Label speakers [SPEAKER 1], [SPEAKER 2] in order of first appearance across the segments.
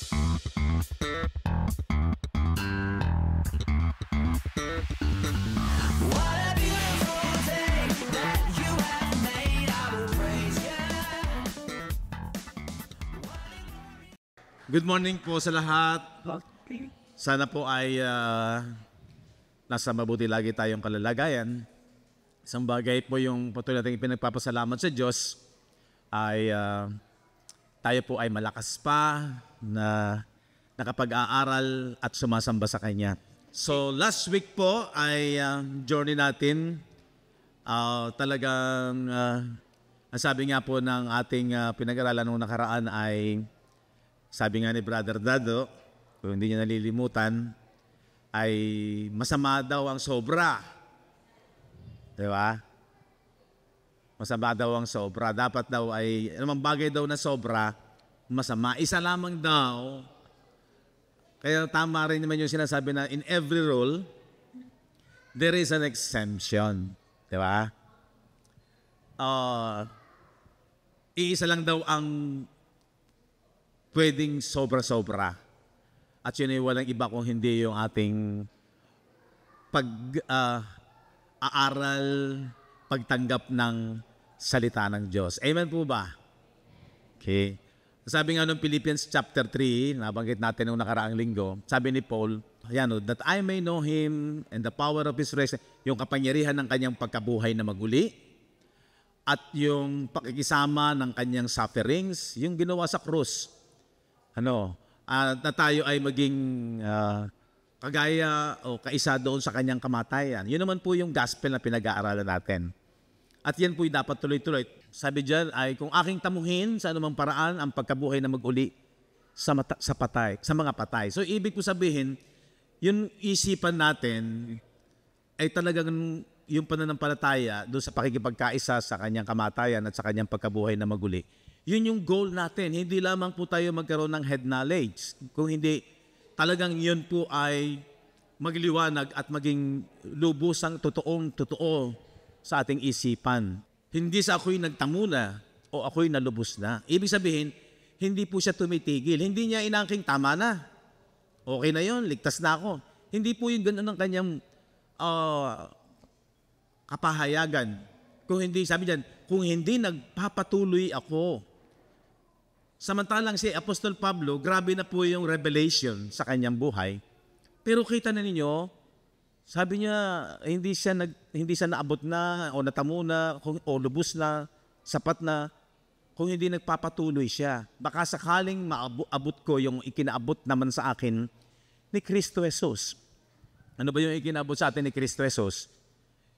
[SPEAKER 1] What a beautiful day that you have made. I will praise you.
[SPEAKER 2] Good morning po sa lahat. Sana po ay nasa mabuti lagi tayong kalalagayan. Isang bagay po yung patuloy natin ipinagpapasalamat sa Diyos ay tayo po ay malakas pa na nakapag-aaral at sumasamba sa Kanya. So last week po ay journey natin. Talagang ang sabi nga po ng ating pinag-aralan nung nakaraan ay sabi nga ni Brother Dado, kung hindi niya nalilimutan, ay masama daw ang sobra. Di ba? Masama daw ang sobra. Dapat daw ay, anumang bagay daw na sobra, masama. Isa lamang daw. Kaya tama rin naman yung sinasabi na in every rule, there is an exemption. Di ba? Iisa lang daw ang pwedeng sobra-sobra. At yun ay walang iba kung hindi yung ating pag-aaral, pagtanggap ng salita ng Diyos. Amen po ba? Okay. Sabi nga nung Philippians chapter 3, nabanggit natin nung nakaraang linggo, sabi ni Paul, that I may know Him and the power of His resurrection, yung kapangyarihan ng kanyang pagkabuhay na maguli, at yung pakikisama ng kanyang sufferings, yung ginawa sa krus. Na tayo ay maging kagaya o kaisa doon sa kanyang kamatayan. Yun naman po yung gospel na pinag-aaralan natin. At yan po dapat tuloy-tuloy. Sabi dyan ay kung aking tamuhin sa anumang paraan ang pagkabuhay na maguli sa mga patay. So ibig po sabihin, yung isipan natin ay talagang yung pananampalataya doon sa pakikipagkaisa sa kanyang kamatayan at sa kanyang pagkabuhay na maguli. Yun yung goal natin. Hindi lamang po tayo magkaroon ng head knowledge. Kung hindi, talagang yun po ay magliwanag at maging lubusang totoo sa ating isipan. Hindi sa ako'y nagtamuna o ako'y nalubos na. Ibig sabihin, hindi po siya tumitigil. Hindi niya inangking tama na. Okay na yun, ligtas na ako. Hindi po yung ganun ng kanyang kapahayagan. Kung hindi, sabi diyan, kung hindi nagpapatuloy ako. Samantalang si Apostol Pablo, grabe na po yung revelation sa kanyang buhay. Pero kita na ninyo, sabi niya, hindi siya naabot na o natamo na o lubos na, sapat na, kung hindi nagpapatuloy siya. Baka sakaling maabot ko yung ikinaabot naman sa akin ni Kristo Jesus. Ano ba yung ikinaabot sa atin ni Kristo Jesus?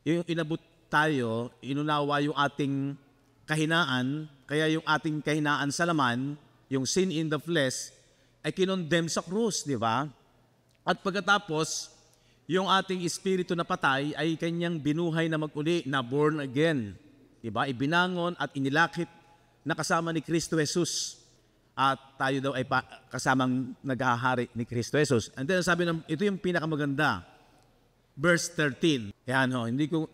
[SPEAKER 2] Yung inabot tayo, inunawa yung ating kahinaan, kaya yung ating kahinaan sa laman, yung sin in the flesh, ay kinondemn sa krus, di ba? At pagkatapos, yung ating espiritu na patay ay kanyang binuhay na maguli, na born again. Di ba? Ibinangon at inilakip na kasama ni Kristo Jesus. At tayo daw ay kasamang naghahari ni Kristo Jesus. And then sabi ito yung pinakamaganda. Verse 13. Yan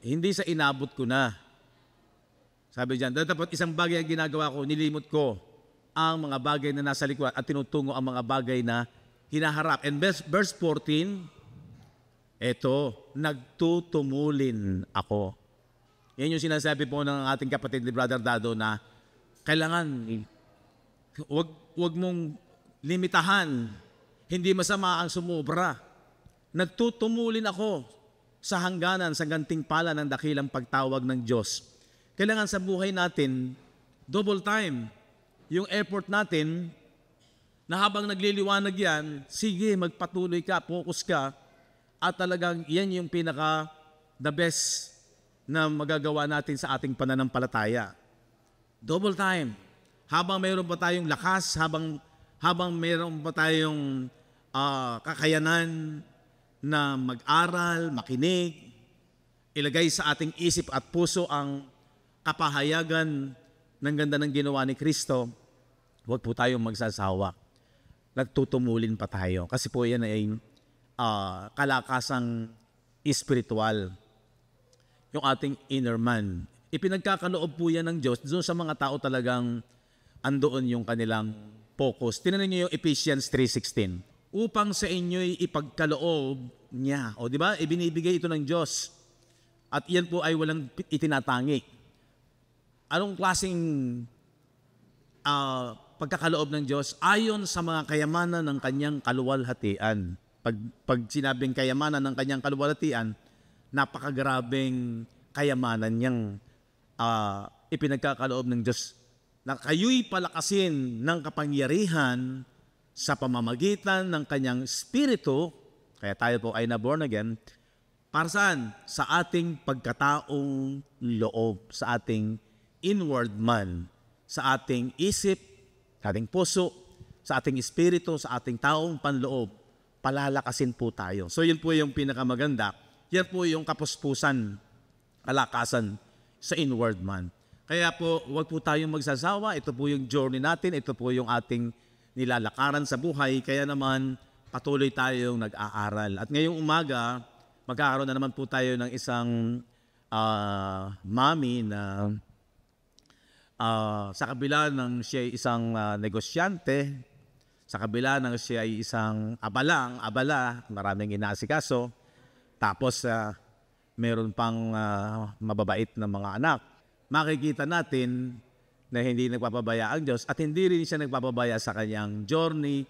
[SPEAKER 2] hindi sa inabot ko na. Sabi diyan, dapat isang bagay ang ginagawa ko, nilimot ko ang mga bagay na nasa likod at tinutungo ang mga bagay na hinaharap. And verse 14, nagtutumulin ako. Yan yung sinasabi po ng ating kapatid ni Brother Dado na kailangan, wag mong limitahan. Hindi masama ang sumobra. Nagtutumulin ako sa hangganan, sa gantimpala ng dakilang pagtawag ng Diyos. Kailangan sa buhay natin, double time. Yung effort natin, na habang nagliliwanag yan, sige, magpatuloy ka, focus ka, at talagang yan yung the best na magagawa natin sa ating pananampalataya. Double time. Habang mayroon pa tayong lakas, habang mayroon pa tayong kakayanan na mag-aral, makinig, ilagay sa ating isip at puso ang kapahayagan ng ganda ng ginawa ni Kristo, huwag po tayong magsasawa. Nagtutumulin pa tayo. Kasi po yan ay kalakasang espiritual. Yung ating inner man. Ipinagkakaloob po yan ng Diyos doon sa mga tao talagang andoon yung kanilang focus. Tingnan niyo yung Ephesians 3:16. Upang sa inyo'y ipagkaloob niya. O di ba? Ibinibigay ito ng Diyos. At yan po ay walang itinatangi. Anong klaseng pagkakaloob ng Diyos? Ayon sa mga kayamanan ng kanyang kaluwalhatian. Pag sinabing kayamanan ng kanyang kaluwalhatian, napakagrabing kayamanan niyang ipinagkakaloob ng Diyos na kayo'y palakasin ng kapangyarihan sa pamamagitan ng kanyang Espiritu, kaya tayo po ay na-born again, para saan? Sa ating pagkataong loob, sa ating inward man, sa ating isip, sa ating puso, sa ating espiritu, sa ating taong panloob, palalakasin po tayo. So yun po yung pinakamaganda. Yan po yung kapuspusan, kalakasan sa inward man. Kaya po, huwag po tayong magsasawa. Ito po yung journey natin. Ito po yung ating nilalakaran sa buhay. Kaya naman, patuloy tayong nag-aaral. At ngayong umaga, magkakaroon na naman po tayo ng isang mami na sa kabila ng siya ay isang negosyante, sa kabila ng siya ay isang abala, maraming inaasikaso, tapos meron pang mababait na mga anak. Makikita natin na hindi nagpapabaya ang Diyos at hindi rin siya nagpapabaya sa kanyang journey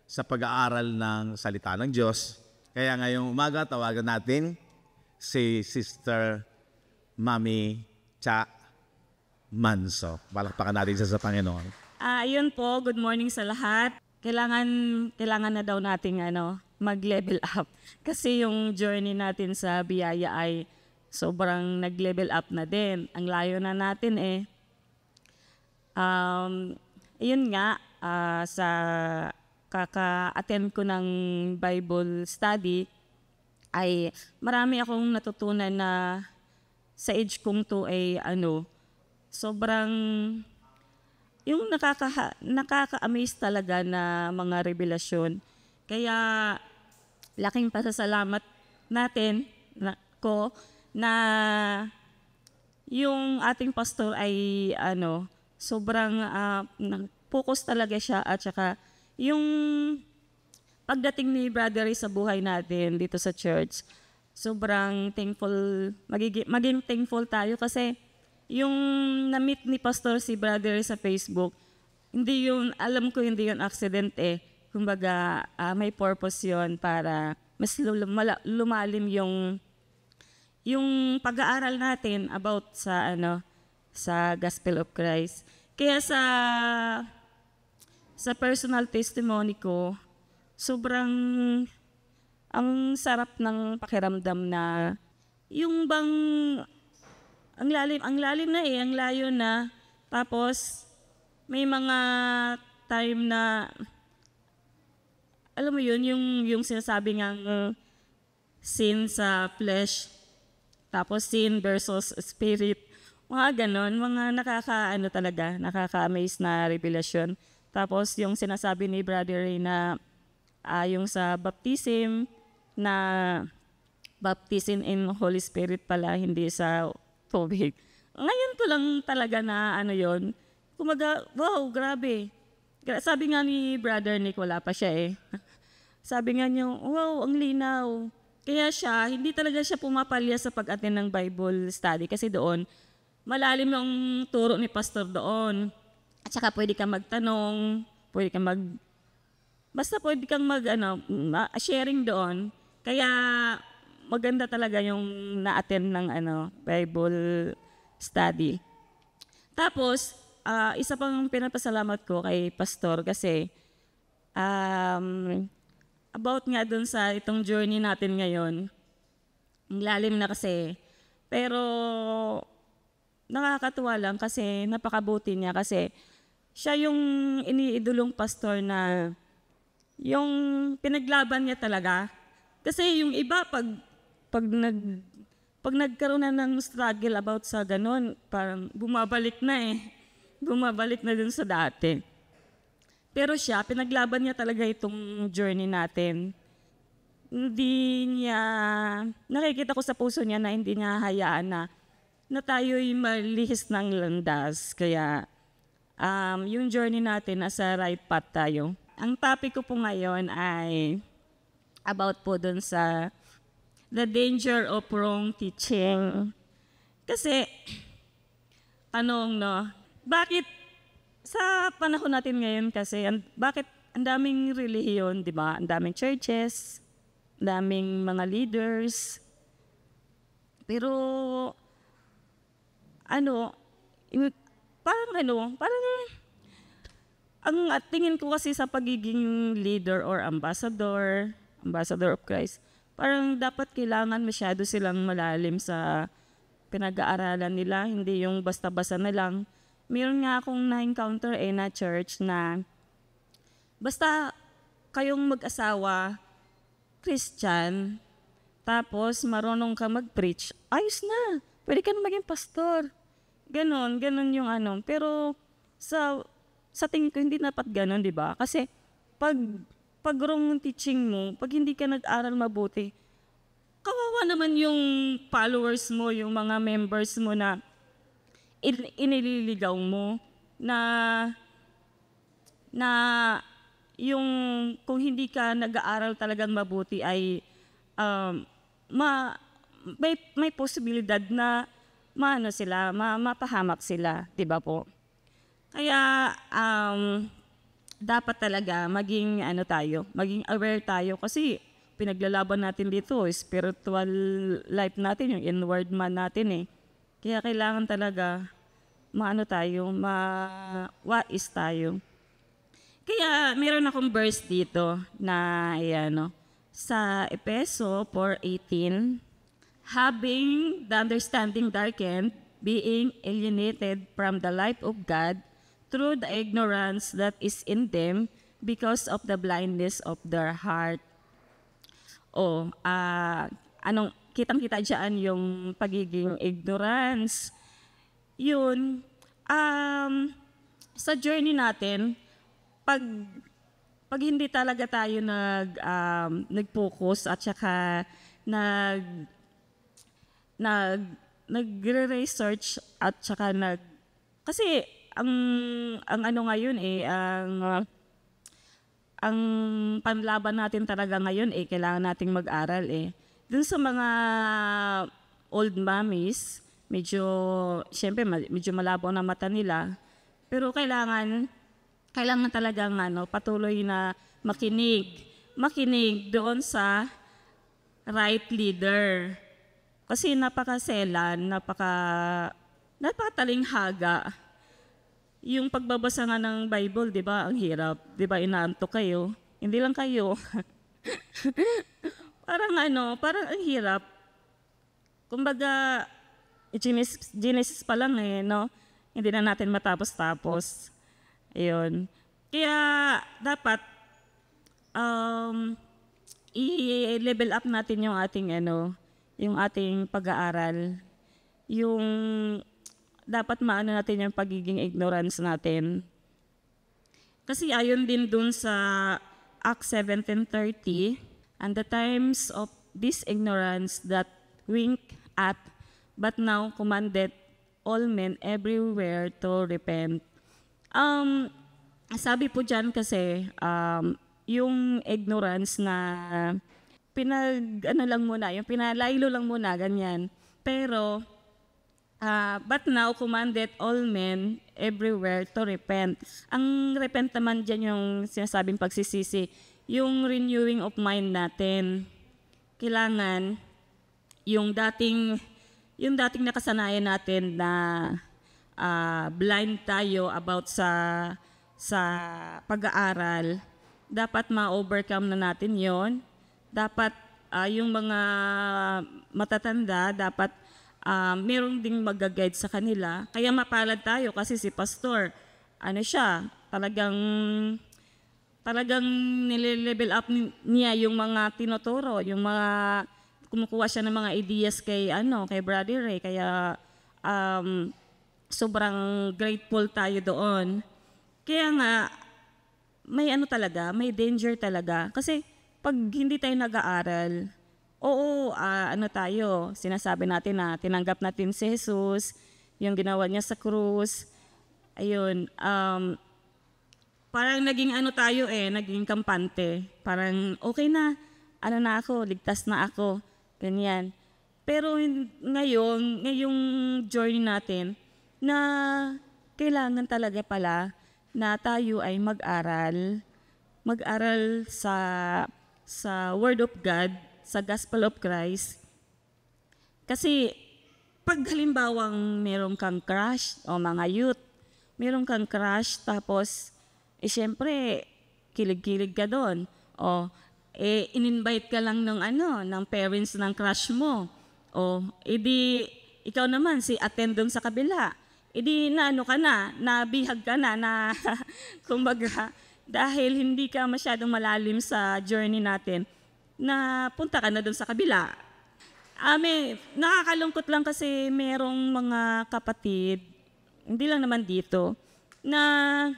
[SPEAKER 2] sa pag-aaral ng salita ng Diyos. Kaya ngayong umaga, tawagan natin si Sister Mami Cha Manso. Palakpakan natin siya sa Panginoon.
[SPEAKER 3] Ayun po, good morning sa lahat. Kailangan na daw nating mag-level up. Kasi yung journey natin sa biyaya ay sobrang nag-level up na din. Ang layo na natin Ayun nga, sa kaka-attend ko ng Bible study, ay marami akong natutunan na sa age kong to ay sobrang yung nakaka-amaze talaga na mga revelasyon. Kaya laking pasasalamat natin na yung ating pastor ay sobrang focus talaga siya at saka yung pagdating ni Brother Ray sa buhay natin dito sa church, sobrang thankful, maging thankful tayo kasi yung na-meet ni Pastor si Brother Ray sa Facebook, alam ko hindi yun accident Kumbaga, may purpose yun para mas lumalim yung pag-aaral natin about sa Gospel of Christ. Kaya sa personal testimony ko, sobrang ang sarap ng pakiramdam na yung bang ang lalim na ang layo na. Tapos may mga time na alam mo yun, yung sinasabi ngang sin sa flesh, tapos sin versus spirit, mga ganon, mga nakaka-amaze na revelasyon. Tapos yung sinasabi ni Brother Ray na yung sa baptism, na baptism in Holy Spirit pala, hindi sa tubig. Ngayon ko lang talaga na yun, kumaga, wow, grabe. Sabi nga ni Brother Nick, wala pa siya Sabi nga niya, wow, ang linaw. Kaya hindi talaga siya pumapalya sa pag-attend ng Bible study kasi doon, malalim ang turo ni Pastor doon. At saka pwede kang magtanong, basta pwede kang sharing doon. Kaya maganda talaga yung na-attend ng Bible study. Tapos, isa pang pinapasalamat ko kay Pastor kasi about nga dun sa itong journey natin ngayon, ang lalim na kasi. Pero nakakatuwa lang kasi napakabuti niya kasi siya yung iniidolong pastor na yung pinaglaban niya talaga. Kasi yung iba pag nagkaroon na ng struggle about sa ganun, parang bumabalik na dun sa dati. Pero siya, pinaglaban niya talaga itong journey natin. Nakikita ko sa puso niya na hindi niya hayaan na tayo'y malihis ng landas. Kaya yung journey natin nasa right path tayo. Ang topic ko po ngayon ay about po dun sa the danger of wrong teaching. Kasi, tanong, no, bakit sa panahon natin ngayon kasi, bakit ang daming relihiyon, di ba? Ang daming churches, ang daming mga leaders. Pero, parang ang tingin ko kasi sa pagiging leader or ambassador of Christ, parang dapat kailangan masyado silang malalim sa pinag-aaralan nila, hindi yung basta-basta na lang. Meron nga akong na-encounter na church na basta kayong mag-asawa, Christian, tapos marunong ka mag-preach, ayos na, pwede ka na maging pastor. Ganon yung Pero sa tingin ko, hindi dapat ganon, di ba? Kasi pag wrong teaching mo, pag hindi ka nag-aral mabuti, kawawa naman yung followers mo, yung mga members mo na inililigaw mo, na yung kung hindi ka nag-aaral talagang mabuti ay may posibilidad na mapahamak sila, di ba po? Kaya dapat talaga maging maging aware tayo kasi pinaglalaban natin dito, spiritual life natin, yung inward man natin eh. Kaya kailangan talaga wais tayo. Kaya meron akong verse dito na sa Efeso 4:18, having the understanding darkened, being alienated from the life of God through the ignorance that is in them because of the blindness of their heart. Kitang-kita dyan yung pagiging ignorance. Yun, sa journey natin, pag hindi talaga tayo nag-focus at saka nagre-research at saka kasi ang ngayon ang panlaban natin talaga ngayon kailangan nating mag-aral Dun sa mga old mommies, syempre medyo malabo na mata nila, pero kailangan talagang patuloy na makinig doon sa right leader. Kasi napakaselan, napakatalinghaga. Yung pagbabasa nga ng Bible, di ba, ang hirap. Di ba, inaantok kayo. Hindi lang kayo. parang ang hirap. Kumbaga, Genesis pa lang no? Hindi na natin matapos-tapos. Ayun. Kaya, dapat, i-level up natin yung ating pag-aaral. Dapat maano natin yung pagiging ignorance natin. Kasi ayon din dun sa Acts 17:30, and the times of this ignorance that wink at, but now commanded all men everywhere to repent. Sabi po dyan kasi, yung ignorance na pinalaylo lang muna, ganyan. Pero, but now commanded all men everywhere to repent. Ang repent naman dyan yung sinasabing pagsisisi, yung renewing of mind natin. Kailangan yung dating nakasanayan natin na blind tayo about sa pag-aaral, dapat ma-overcome na natin yon. Dapat yung mga matatanda, dapat merong ding mag-guide sa kanila. Kaya mapalad tayo kasi si pastor, talagang nile-level up niya yung mga tinuturo, yung mga kumukuha siya ng mga ideas kay Brother Ray. Kaya sobrang grateful tayo doon. Kaya nga may danger talaga kasi pag hindi tayo nag-aaral, sinasabi natin na tinanggap natin si Jesus, yung ginawa niya sa krus, ayun, parang naging ano tayo naging kampante. Parang okay na, ano na ako, ligtas na ako, ganyan. Pero ngayong journey natin, na kailangan talaga pala na tayo ay mag-aral sa Word of God, sa Gospel of Christ. Kasi pag halimbawang meron kang crush o mga youth, meron kang crush tapos siyempre kilig-kilig ka doon o in-invite ka lang ng parents ng crush mo o edi ikaw naman si attend doon sa kabila. Edi nabihag ka na kumbaga dahil hindi ka masyadong malalim sa journey natin na punta ka na doon sa kabila. Nakakalungkot lang kasi merong mga kapatid, hindi lang naman dito, na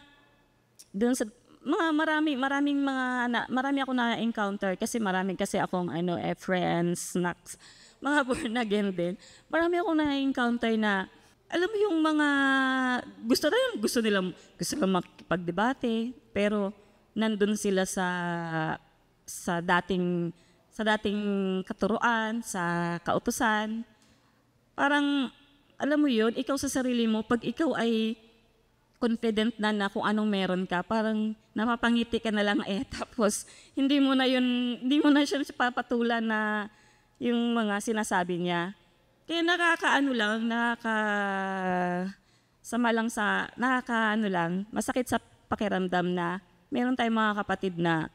[SPEAKER 3] doon sa marami ako na-encounter kasi marami kasi akong friends, mga born again din. Marami akong na-encounter na alam mo yung mga gusto nilang makipagdebate pero nandun sila sa dating katuruan, sa kautusan. Parang alam mo yun, ikaw sa sarili mo pag ikaw ay confident na kung anong meron ka, parang napapangiti ka na lang tapos hindi mo na siya papatulan na yung mga sinasabi niya. Kaya masakit sa pakiramdam na meron tayong mga kapatid na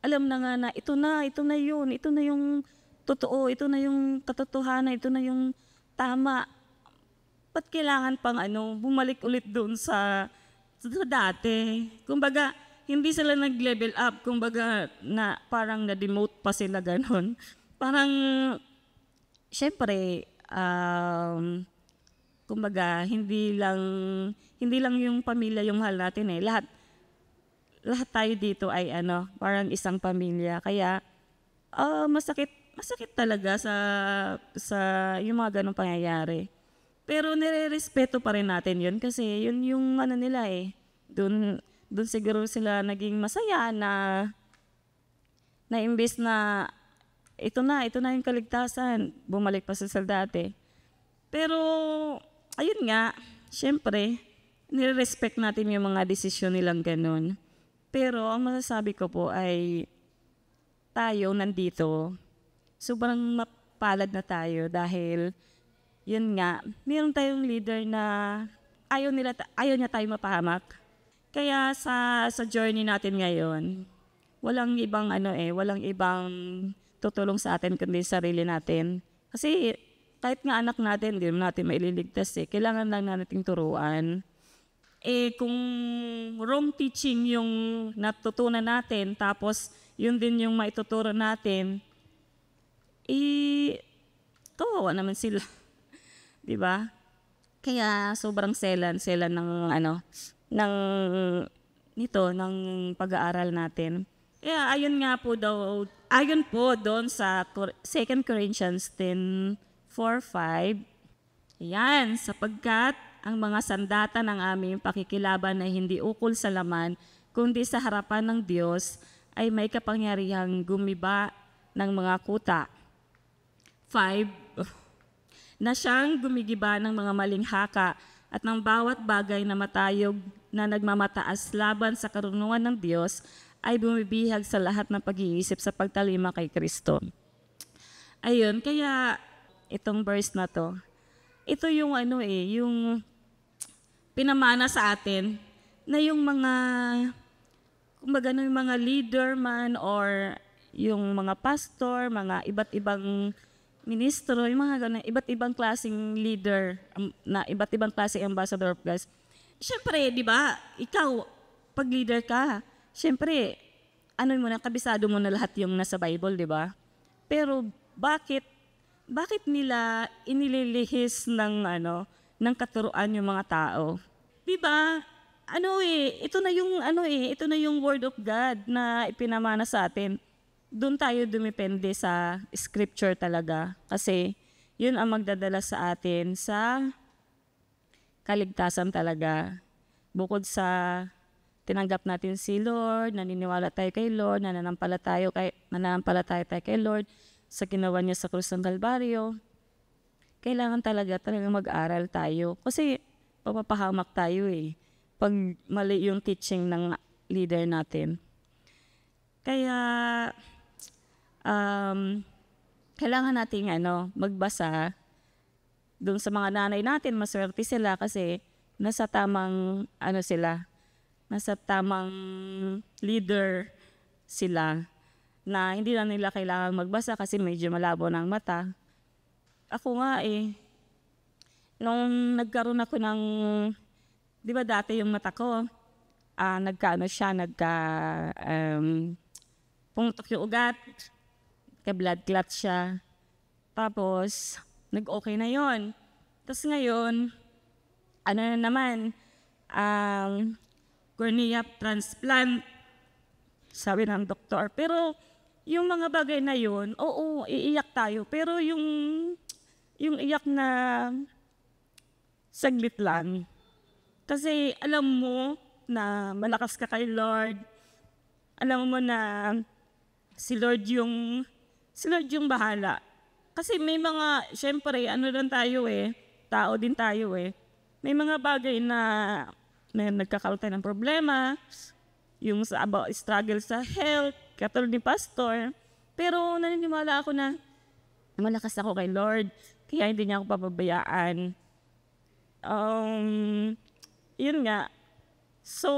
[SPEAKER 3] alam na nga na ito na yung totoo, ito na yung katotohanan, ito na yung tama. Ba't kailangan pang bumalik ulit doon sa dati? Kumbaga, hindi sila nag-level up. Kumbaga, parang na-demote pa sila ganon. Parang, syempre, kumbaga, hindi lang yung pamilya yung mahal natin lahat tayo dito ay parang isang pamilya. Kaya, masakit talaga sa yung mga ganong pangyayari. Pero nire-respeto pa rin natin yun kasi yun yung nila Doon siguro sila naging masaya na imbes na ito na yung kaligtasan, bumalik pa sa dati. Pero ayun nga, syempre, nire-respect natin yung mga desisyon nilang ganun. Pero ang masasabi ko po ay tayo nandito, sobrang mapalad na tayo dahil yun nga, mayroon tayong leader na ayaw niya tayo mapahamak. Kaya sa journey natin ngayon, walang ibang tutulong sa atin kundi sarili natin. Kasi kahit nga anak natin, hindi natin maililigtas kailangan lang natin turuan. Kung wrong teaching yung natutunan natin, tapos yun din yung maituturo natin, kawawa naman sila. Diba? Kaya sobrang selan ng pag-aaral natin. Kaya ayon po doon sa 2 Corinthians 10:4-5, yan, sapagkat ang mga sandata ng aming pakikilaban ay hindi ukol sa laman, kundi sa harapan ng Diyos ay may kapangyarihang gumiba ng mga kuta. 5, na siyang gumigiba ng mga maling haka at ng bawat bagay na matayog na nagmamataas laban sa karunungan ng Diyos ay bumibihag sa lahat ng pag-iisip sa pagtalima kay Kristo. Ayun, kaya itong verse na to, ito yung yung pinamana sa atin na yung mga leader man or yung mga pastor, mga iba't ibang ministro, yung mga ganun, iba't ibang klaseng leader, na iba't ibang klaseng ambassador of Christ. Siyempre, di ba, ikaw, pag leader ka, siyempre, kabisado mo na lahat yung nasa Bible, di ba? Pero, bakit nila inililihis ng katuruan yung mga tao? Di ba? Ito na yung word of God na ipinamana sa atin. Doon tayo dumepende sa scripture talaga kasi yun ang magdadala sa atin sa kaligtasan talaga. Bukod sa tinanggap natin si Lord, naniniwala tayo kay Lord, nananampalataya tayo kay Lord sa ginawa niya sa krus ng Kalbaryo, kailangan talaga mag-aral tayo. Kasi papapahamak tayo pag mali yung teaching ng leader natin. Kaya, kailangan nating magbasa doon sa mga nanay natin. Maswerte sila kasi nasa tamang nasa tamang leader sila na hindi na nila kailangan magbasa kasi medyo malabo ng mata. Ako nga nung nagkaroon ako ng, di ba dati yung mata ko, pumutok yung ugat, blood clot siya. Tapos, nag-okay na yon. Tapos ngayon, cornea transplant, sabi ng doktor. Pero, yung mga bagay na yun, oo, iiyak tayo. Pero yung iyak na saglit lang. Kasi alam mo na malakas ka kay Lord. Alam mo na si Lord yung bahala. Kasi may mga, syempre, lang tayo tao din tayo May mga bagay na may nagkakaroon tayo ng problema, yung about struggle sa health, katulad ni Pastor. Pero naniniwala ako na malakas ako kay Lord, kaya hindi niya ako pababayaan. Yun nga. So,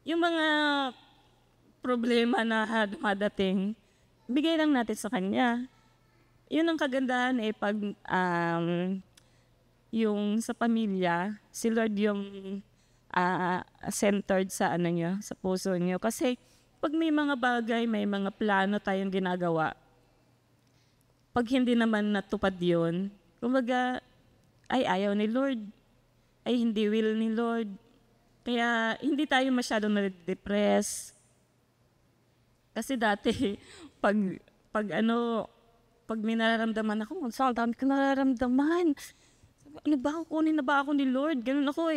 [SPEAKER 3] yung mga problema na dumadating, bigay lang natin sa Kanya. Yun ang kagandahan pag yung sa pamilya, si Lord yung centered sa sa puso niyo. Kasi pag may mga bagay, may mga plano tayong ginagawa, pag hindi naman natupad yun, kumbaga, ay ayaw ni Lord, ay hindi will ni Lord. Kaya hindi tayo masyadong na-depress. Kasi dati, pag may nararamdaman ako, ang dami ko nararamdaman. Kunin na ba ako ni Lord? Ganun ako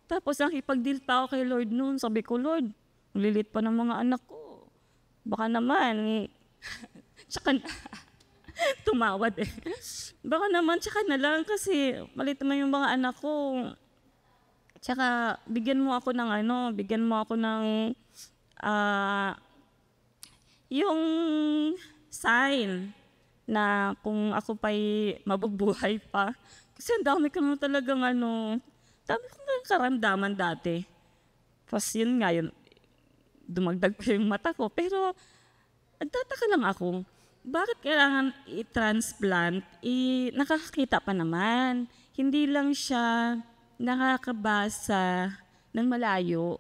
[SPEAKER 3] Tapos nakipag-deal pa ako kay Lord noon. Sabi ko, Lord, lilit pa ng mga anak ko. Baka naman, tsaka tumawad Baka naman, tsaka na lang kasi malit naman yung mga anak ko. Tsaka bigyan mo ako ng yung sign na kung ako pa'y mabubuhay pa. Kasi ang dami ko naman talagang dami ko naman karamdaman dati. Tapos yun nga, dumagdag pa yung mata ko. Pero, nagtataka lang ako, bakit kailangan i-transplant? Nakakakita pa naman. Hindi lang siya nakakabasa ng malayo.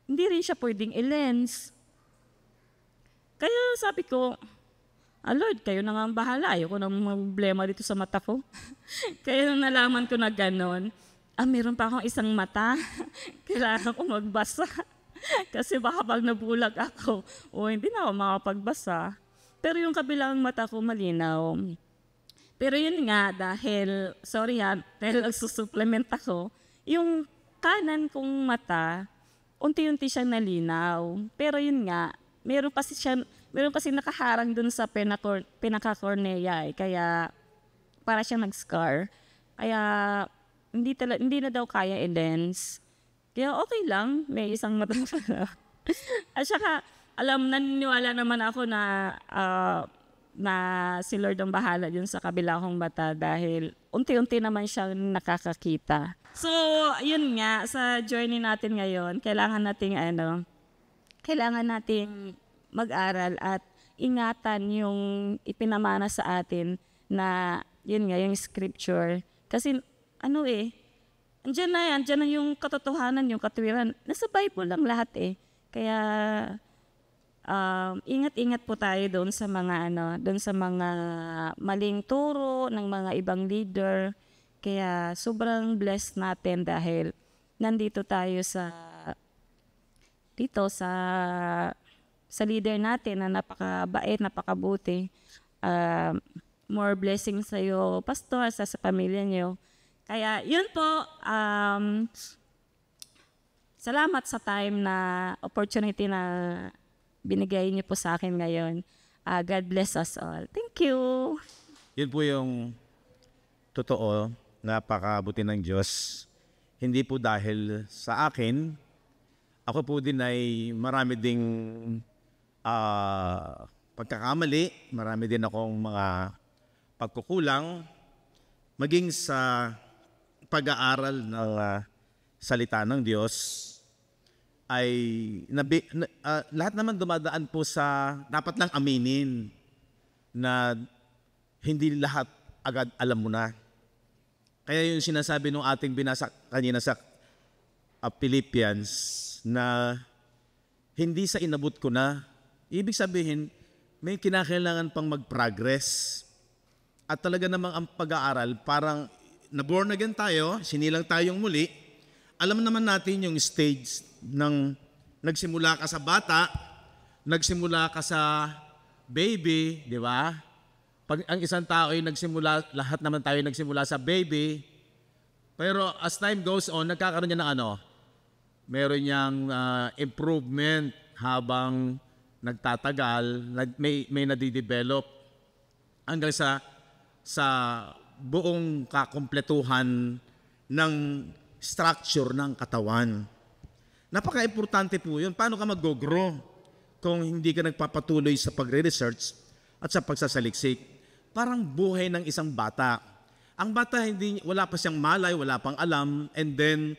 [SPEAKER 3] Hindi rin siya pwedeng i-lens. Kaya sabi ko, Lord, kayo na nga ang bahala. Ayoko nang problema dito sa mata ko. Kaya nung nalaman ko na gano'n, meron pa akong isang mata. Kailangan ko magbasa. Kasi baka pag nabulag ako, hindi na ako makapagbasa. Pero yung kabilang mata ko malinaw. Pero yun nga, dahil nagsusupplement ako, yung kanan kong mata, unti-unti siyang nalinaw. Pero yun nga, meron kasi nakaharang dun sa pinaka-cornea kaya para siyang nag-scar. Kaya hindi na daw kaya i-lens. Kaya okay lang, may isang mata pala. At saka, naniniwala naman ako na si Lord ang bahala dun sa kabila kong mata dahil unti-unti naman siyang nakakakita. So, yun nga, sa journey natin ngayon, kailangan nating mag-aral at ingatan yung ipinamana sa atin na yun nga, yung scripture. Kasi andyan na yung katotohanan, yung katwiran. Nasa Bible lang lahat Kaya ingat-ingat po tayo doon sa mga maling turo ng mga ibang leader. Kaya sobrang blessed natin dahil nandito tayo sa leader natin na napakabait, napakabuti. more blessings sa'yo, pastor, sa pamilya niyo. Kaya yun po, salamat sa time na opportunity na binigay niyo po sa akin ngayon. God bless us all. Thank you.
[SPEAKER 2] Yun po yung totoo, napakabuti ng Diyos. Hindi po dahil sa akin, ako po din ay marami ding pagkakamali, marami din akong mga pagkukulang, maging sa pag-aaral ng salita ng Diyos, ay lahat naman dumadaan po sa dapat lang aminin na hindi lahat agad alam mo na. Kaya yung sinasabi ng ating binasa kanina sa Philippians na hindi sa inabot ko na, ibig sabihin may kinakailangan pang mag-progress. At talaga namang ang pag-aaral, parang na-born again tayo, sinilang tayong muli, alam naman natin yung stage ng nagsimula ka sa bata, nagsimula ka sa baby, di ba? Pag ang isang tao ay nagsimula, lahat naman tayo nagsimula sa baby, pero as time goes on, nagkakaroon niya ng ano? Meron niyang improvement habang nagtatagal, may nadidevelop hanggang sa buong kakumpletuhan ng structure ng katawan. Napaka-importante po yun. Paano ka mag-grow kung hindi ka nagpapatuloy sa pagre-research at sa pagsasaliksik? Parang buhay ng isang bata. Ang bata, wala pa siyang malay, wala pang alam, and then,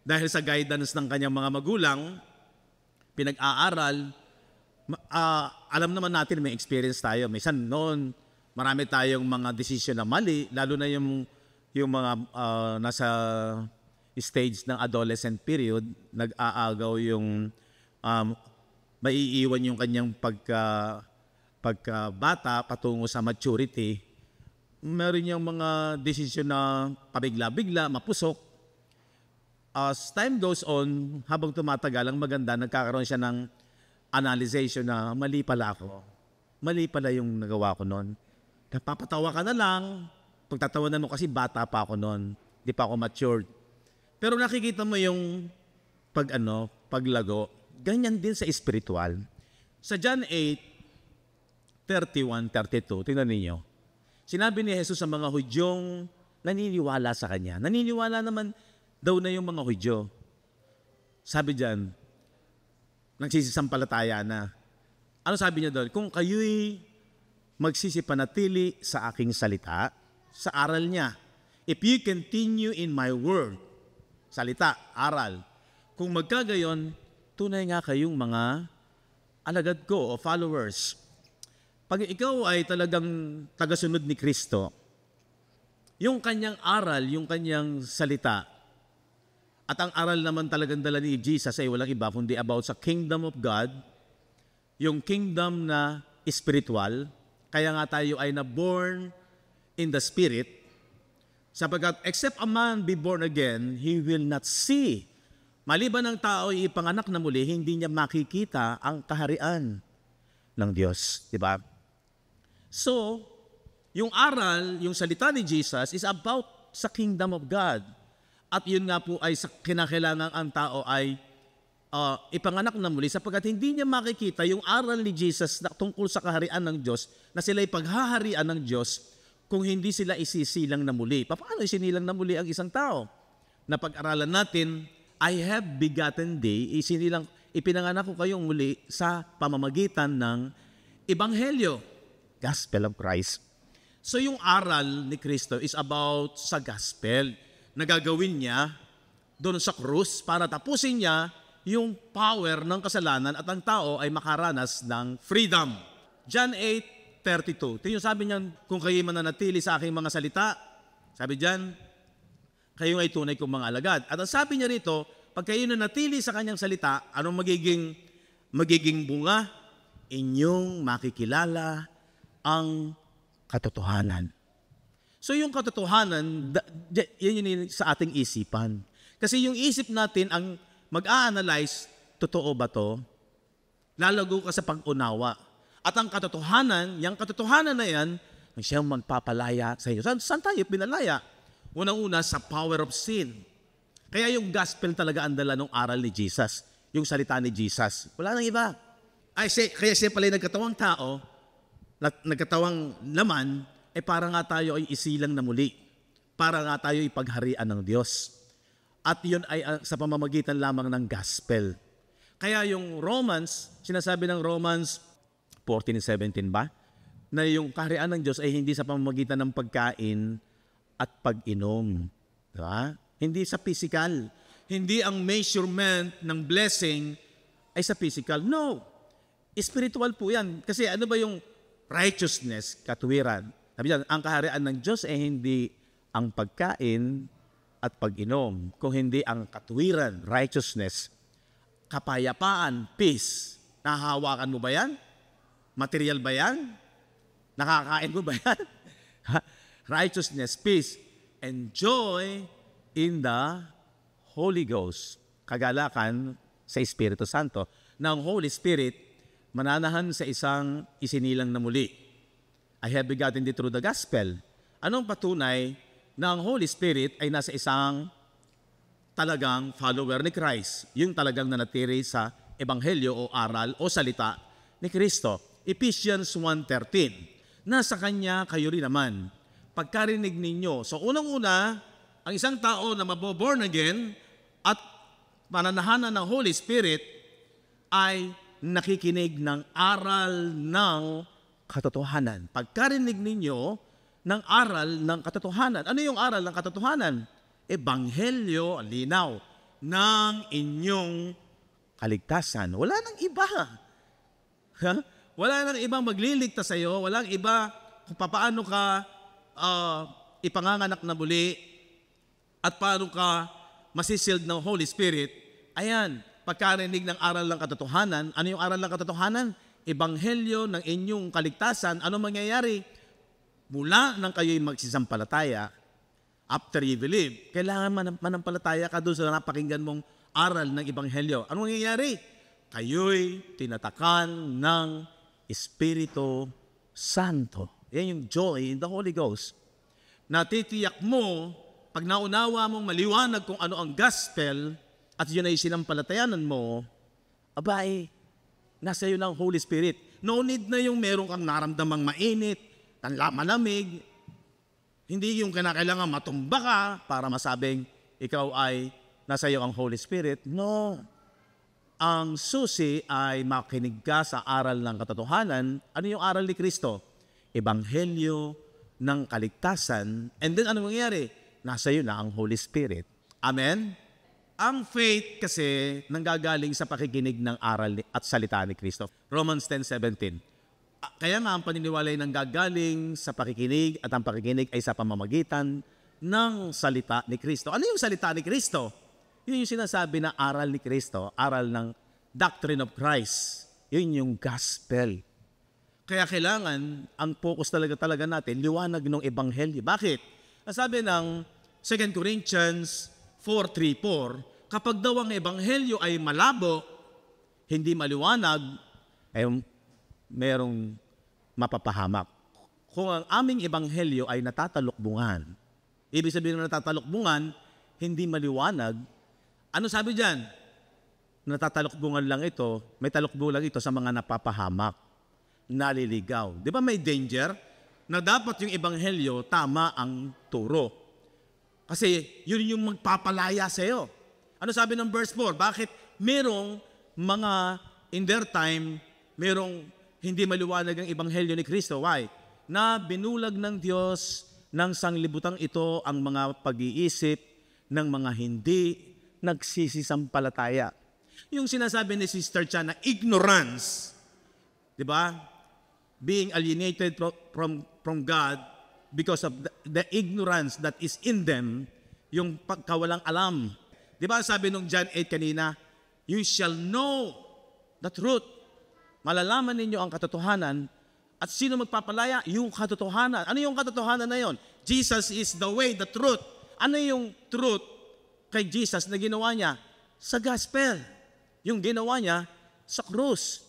[SPEAKER 2] dahil sa guidance ng kanyang mga magulang, pinag-aaral, alam naman natin, may experience tayo. Minsan noon, marami tayong mga decision na mali, lalo na yung mga nasa stage ng adolescent period, nag-aagaw yung maiiwan yung kanyang pagkabata patungo sa maturity. Meron yung mga decision na pabigla-bigla, mapusok. As time goes on, habang tumatagal, ang maganda, nagkakaroon siya ng analyzation na mali pala ako. Mali pala yung nagawa ko noon. Napapatawa ka na lang. Pagtatawanan mo kasi bata pa ako noon. Di pa ako matured. Pero nakikita mo yung paglago. Ganyan din sa spiritual. Sa John 8:31-32, tingnan ninyo. Sinabi ni Jesus sa mga Hudyong naniniwala sa Kanya. Naniniwala naman daw na yung mga Hudyo. Sabi diyan, nagsisisampalataya na. Ano sabi niya doon? Kung kayo'y magsisipanatili sa aking salita, sa aral niya. If you continue in my word, salita, aral. Kung magkagayon, tunay nga kayong mga alagad ko o followers. Pag ikaw ay talagang tagasunod ni Kristo, yung kanyang aral, yung kanyang salita, at ang aral naman talagang dala ni Jesus ay walang iba kundi about sa kingdom of God, yung kingdom na spiritual, kaya nga tayo ay na-born in the Spirit, sapagkat except a man be born again, he will not see. Maliban ng tao ay ipanganak na muli, hindi niya makikita ang kaharian ng Diyos. Diba? So, yung aral, yung salita ni Jesus is about sa kingdom of God. At yun nga po ay kinakailangan ang tao ay ipanganak na muli sapagkat hindi niya makikita yung aral ni Jesus na tungkol sa kaharian ng Diyos na sila'y paghaharian ng Diyos kung hindi sila isisilang na muli. Paano isinilang na muli ang isang tao? Na pag-aralan natin, I have begotten thee, ipinanganak ko kayong muli sa pamamagitan ng Ebanghelyo, Gospel of Christ. So yung aral ni Kristo is about sa gospel na gagawin niya doon sa krus para tapusin niya yung power ng kasalanan at ang tao ay makaranas ng freedom. John 8:32. Tingnan sabi niyan, kung kayo mananatili sa aking mga salita, sabi diyan, kayo ay tunay kong mga alagad. At ang sabi niya rito, pag kayo nanatili sa kanyang salita, anong magiging bunga? Inyong makikilala ang katotohanan. So yung katotohanan, yan yun sa ating isipan. Kasi yung isip natin ang mag-a-analyze, totoo ba to? Lalago ka sa pag-unawa. At ang katotohanan, yung katotohanan na yan, siyang magpapalaya sa inyo. Saan tayo pinalaya? Unang-una, sa power of sin. Kaya yung gospel talaga ang dala ng aral ni Jesus. Yung salita ni Jesus. Wala nang iba. Kaya siya pala nagkatawang tao, nagkatawang laman, para nga tayo ay isilang na muli. Para nga tayo ipagharian ng Diyos. At yun ay sa pamamagitan lamang ng gospel. Kaya yung Romans, sinasabi ng Romans 14:17 ba? Na yung kaharian ng Diyos ay hindi sa pamamagitan ng pagkain at pag-inom. Diba? Hindi sa physical. Hindi ang measurement ng blessing ay sa physical. No. Spiritual po yan. Kasi ano ba yung righteousness, katuwiran? Sabi dyan, ang kaharian ng Diyos ay hindi ang pagkain at pag-inom. Kung hindi ang katuwiran, righteousness, kapayapaan, peace. Nahahawakan mo ba yan? Material ba yan? Nakakain mo ba yan? Righteousness, peace, and joy in the Holy Ghost. Kagalakan sa Espiritu Santo. Ng Holy Spirit, mananahan sa isang isinilang na muli. I have begotten thee through the gospel. Anong patunay na ang Holy Spirit ay nasa isang talagang follower ni Christ? Yung talagang nanatiri sa Ebanghelyo o aral o salita ni Kristo. Ephesians 1:13. Nasa Kanya kayo rin naman. Pagkarinig ninyo. So unang-una, ang isang tao na maboborn again at pananahanan ng Holy Spirit ay nakikinig ng aral ng katotohanan. Pagkarinig ninyo ng aral ng katotohanan. Ano yung aral ng katotohanan? Ebanghelyo, ang linaw, ng inyong kaligtasan. Wala nang iba. Wala nang ibang magliligtas sa iyo. Walang iba kung paano ka ipanganganak na muli at paano ka masisild ng Holy Spirit. Ayan, pagkarinig ng aral ng katotohanan. Ano yung aral ng katotohanan? Ebanghelyo ng inyong kaligtasan. Ano mangyayari? Mula nang kayo'y magsisampalataya, after you believe, kailangan manampalataya ka doon sa napakinggan mong aral ng Ebanghelyo. Ano mangyayari? Kayo'y tinatakan ng Espiritu Santo. Yan yung joy in the Holy Ghost. Natitiyak mo, pag naunawa mong maliwanag kung ano ang gospel, at yun ay sinampalatayanan mo, abay, nasa iyo ng Holy Spirit. No need na yung meron kang naramdamang mainit, malamig. Hindi yung kinakailangan matumba ka para masabing ikaw ay nasa iyo ang Holy Spirit. No. Ang susi ay makinig ka sa aral ng katotohanan. Ano yung aral ni Kristo? Ebanghelyo ng kaligtasan. And then ano mangyayari? Nasa iyo na ang Holy Spirit. Amen? Ang faith kasi nanggagaling sa pakikinig ng aral at salita ni Kristo. Romans 10:17. Kaya nga ang paniniwala ay nanggagaling sa pakikinig at ang pakikinig ay sa pamamagitan ng salita ni Kristo. Ano yung salita ni Kristo? Yun yung sinasabi na aral ni Kristo, aral ng doctrine of Christ. Yun yung gospel. Kaya kailangan, ang focus talaga natin, liwanag ng Ebanghelyo. Bakit? Sabi ng 2 Corinthians 4:3-4, kapag daw ang Ebanghelyo ay malabo, hindi maliwanag, ay merong mapapahamak. Kung ang aming Ebanghelyo ay natatalukbungan, ibig sabihin ng natatalukbungan, hindi maliwanag, ano sabi dyan? Natatalukbungan lang ito, may talukbong lang ito sa mga napapahamak, naliligaw. Di ba may danger na dapat yung Ebanghelyo tama ang turo? Kasi yun yung magpapalaya sa iyo. Ano sabi ng verse 4? Bakit merong mga in their time, merong hindi maliwanag ang Ebanghelyo ni Kristo? Why? Na binulag ng Diyos ng sanglibutang ito ang mga pag-iisip ng mga hindi nagsisisampalataya. Yung sinasabi ni Sister Chan na ignorance, di ba? Being alienated from God because of the ignorance that is in them, yung pagkawalang alam. Di ba sabi nung John 8 kanina, you shall know the truth. Malalaman ninyo ang katotohanan. At sino magpapalaya? Yung katotohanan. Ano yung katotohanan na yon? Jesus is the way, the truth. Ano yung truth kay Jesus na ginawa niya? Sa gospel. Yung ginawa niya sa krus.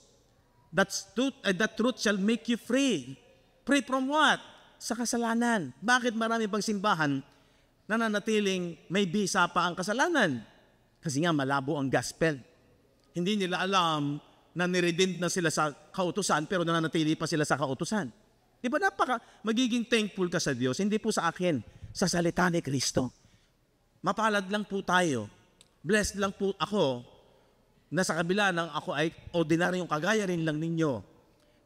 [SPEAKER 2] That truth shall make you free. Free from what? sa kasalanan. Bakit marami pang simbahan nananatiling may bisa pa ang kasalanan? Kasi nga malabo ang gospel. Hindi nila alam na niredeemed na sila sa kautusan pero nananatili pa sila sa kautusan. Di ba magiging thankful ka sa Diyos, hindi po sa akin, sa salita ni Kristo. Mapalad lang po tayo. Blessed lang po ako na sa kabila ng ako ay ordinaryong kagaya rin lang ninyo.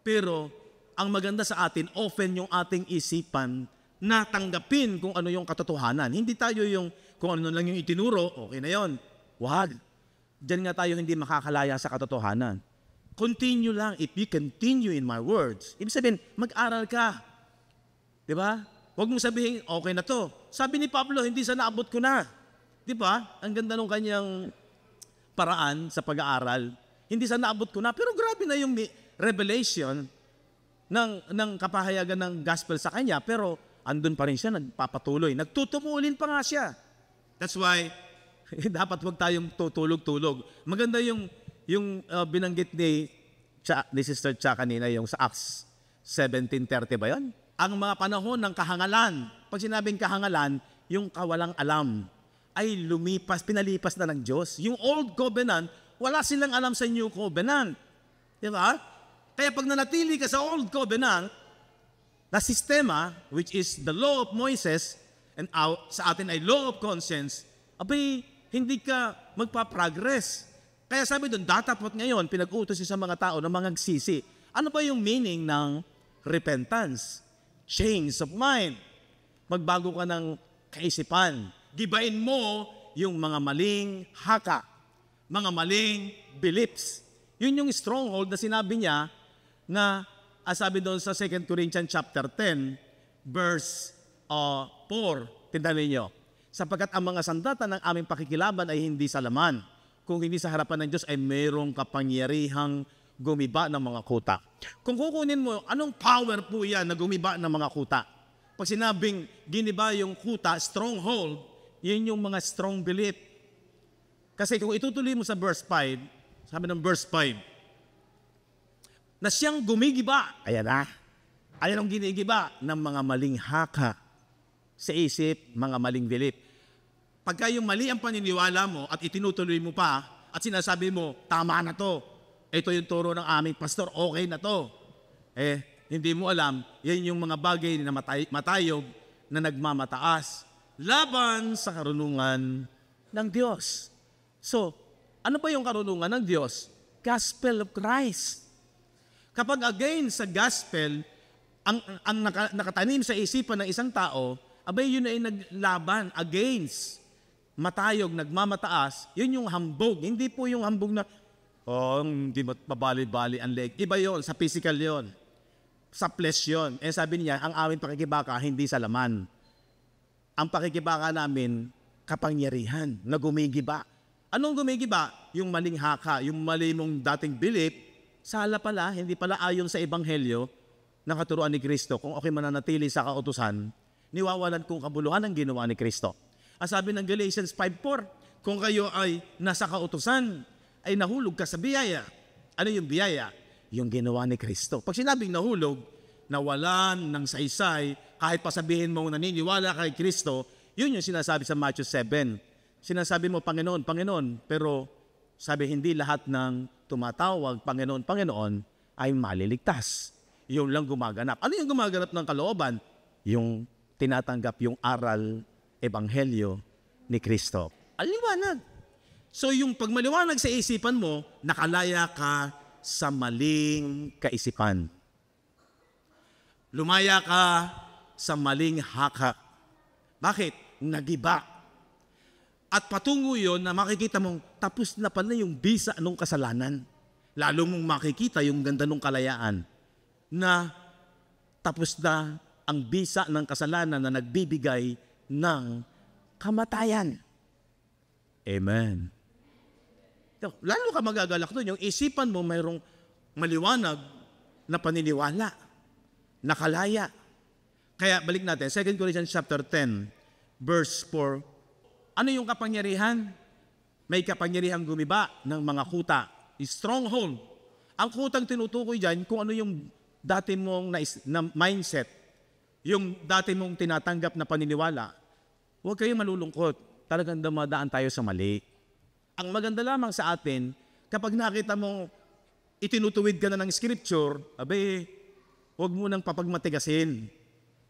[SPEAKER 2] Pero ang maganda sa atin, often yung ating isipan na tanggapin kung ano yung katotohanan. Hindi tayo yung kung ano lang yung itinuro, okay na yon. Wag. Diyan nga tayo hindi makakalaya sa katotohanan. Continue lang. If you continue in my words, ibig sabihin, mag-aral ka. Di ba? Huwag mong sabihin, okay na to. Sabi ni Pablo, hindi sa naabot ko na. Di ba? Ang ganda nung kanyang paraan sa pag-aaral. Hindi sa naabot ko na. Pero grabe na yung revelation ng kapahayagan ng gospel sa kanya. Pero andun pa rin siya, nagpapatuloy. Nagtutumulin pa nga siya. That's why, dapat huwag tayong tutulog-tulog. Maganda yung binanggit ni Sister Cha kanina, yung sa Acts 17:30 ba yun? Ang mga panahon ng kahangalan, pag sinabing kahangalan, yung kawalang alam, ay pinalipas na ng Diyos. Yung Old Covenant, wala silang alam sa New Covenant. Di ba? Kaya pag nanatili ka sa Old Covenant, na sistema, which is the law of Moises, and sa atin ay law of conscience, abay, hindi ka magpa-progress. Kaya sabi doon, datapot ngayon, pinag-utos sa mga tao na mga nagsisi. Ano ba yung meaning ng repentance? Change of mind. Magbago ka ng kaisipan. Gibain mo yung mga maling haka, mga maling beliefs. Yun yung stronghold na sinabi niya na sabi doon sa 2 Corinthians chapter 10, verse 4. Tindahan ninyo. Sapagkat ang mga sandata ng aming pakikilaban ay hindi sa laman, kung hindi sa harapan ng Diyos ay mayroong kapangyarihang gumiba ng mga kuta. Kung kukunin mo, anong power po yan na gumiba ng mga kuta? Pag sinabing giniba yung kuta, stronghold, yun yung mga strong belief. Kasi kung itutuloy mo sa verse 5, sabi ng verse 5, na siyang gumigiba, ayan na, ayan ang ginigiba ng mga maling haka sa isip, mga maling belief. Pagka yung mali ang paniniwala mo at itinutuloy mo pa at sinasabi mo, tama na to, ito yung turo ng aming pastor, okay na to. Hindi mo alam, yan yung mga bagay na matayog na nagmamataas laban sa karunungan ng Diyos. So, ano ba yung karunungan ng Diyos? Gospel of Christ. Kapag again sa gospel, ang nakatanim sa isipan ng isang tao, abay yun ay naglaban against matayog, nagmamataas, yun yung hambog. Hindi po yung hambog na, hindi mabali-bali ang leg. Iba yon, sa physical yon, sa flesh yon. Sabi niya, ang aming pakikibaka hindi sa laman. Ang pakikibaka namin, kapangyarihan, na gumigiba. Anong gumigiba? Yung maling haka, yung mali mong dating belief, sala pala, hindi pala ayon sa ebanghelyo ng katuruan ni Kristo. Kung okay mananatili sa kautusan, niwawalan kong kabuluhan ang ginawa ni Kristo. Sabi ng Galatians 5:4, kung kayo ay nasa kautusan, ay nahulog ka sa biyaya. Ano yung biyaya? Yung ginawa ni Kristo. Pag sinabing nahulog, nawalan ng saysay, kahit pa sabihin mong naniniwala kay Kristo, yun yung sinasabi sa Matthew 7. Sinasabi mo, Panginoon, Panginoon, pero sabi hindi lahat ng tumatawag, Panginoon, Panginoon, ay maliligtas. Yun lang gumaganap. Ano yung gumaganap ng kalooban? Yung tinatanggap yung aral, ebanghelyo ni Kristo. Aliwanag. So yung pag maliwanag sa isipan mo, nakalaya ka sa maling kaisipan. Lumaya ka sa maling haka. Bakit? Nagiba. At patungo yun na makikita mong tapos na pala yung bisa ng kasalanan. Lalo mong makikita yung ganda ng kalayaan na tapos na ang bisa ng kasalanan na nagbibigay ng kamatayan. Amen. Lalo ka magagalak doon, yung isipan mo mayroong maliwanag na paniniwala, nakalaya. Kaya balik natin, 2 Corinthians chapter 10, verse 4. Ano yung kapangyarihan? May kapangyarihan gumiba ng mga kuta. Stronghold. Ang kutang tinutukoy dyan kung ano yung dati mong na mindset. yung dati mong tinatanggap na paniniwala, huwag kayong malulungkot. Talagang dumadaan tayo sa mali. Ang maganda lamang sa atin, kapag nakita mo itinutuwid ka na ng scripture, huwag mo nang papagmatigasin.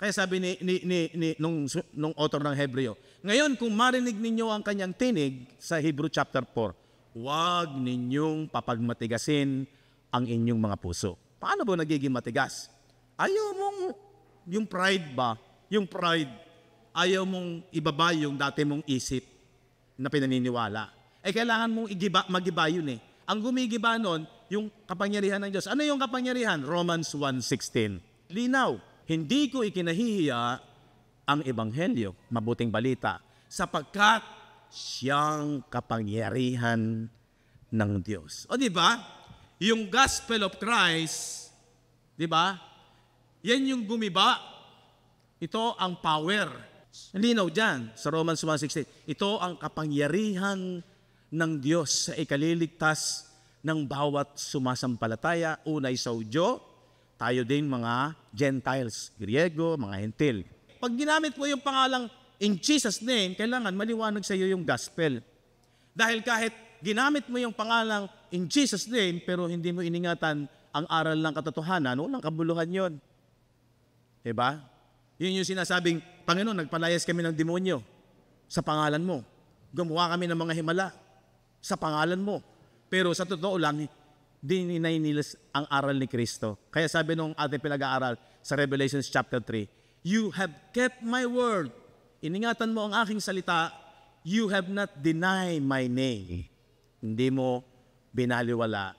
[SPEAKER 2] Kaya sabi nung author ng Hebreo, ngayon kung marinig ninyo ang kanyang tinig sa Hebrew chapter 4, huwag ninyong papagmatigasin ang inyong mga puso. Paano ba nagiging matigas? Ayaw mong, yung pride ba? Yung pride, ayaw mong ibaba yung dati mong isip na pinaniniwala. Kailangan mong magiba yun eh. Ang gumigiba nun, yung kapangyarihan ng Diyos. Ano yung kapangyarihan? Romans 1:16. Linaw, hindi ko ikinahihiya ang ebanghelyo, mabuting balita, sapagkat siyang kapangyarihan ng Diyos. O di ba? Yung gospel of Christ, di ba? Yan yung gumiba. Ito ang power. Linaw dyan sa Romans 1:16. Ito ang kapangyarihan ng Diyos sa ikaliligtas ng bawat sumasampalataya, unay sa Hudyo, tayo din mga Gentiles, Griego, mga Hentil. Pag ginamit mo yung pangalang in Jesus' name, kailangan maliwanag sa iyo yung gospel. Dahil kahit ginamit mo yung pangalang in Jesus' name, pero hindi mo iningatan ang aral ng katotohanan, walang kabuluhan yon. Diba? Yun yung sinasabing, Panginoon, nagpalayas kami ng demonyo sa pangalan mo. Gumawa kami ng mga himala sa pangalan mo. Pero sa totoo lang, dininay nila ang aral ni Kristo. Kaya sabi nung ating pinag-aaral sa Revelation chapter 3, you have kept my word. Iningatan mo ang aking salita, you have not denied my name. Hindi mo binaliwala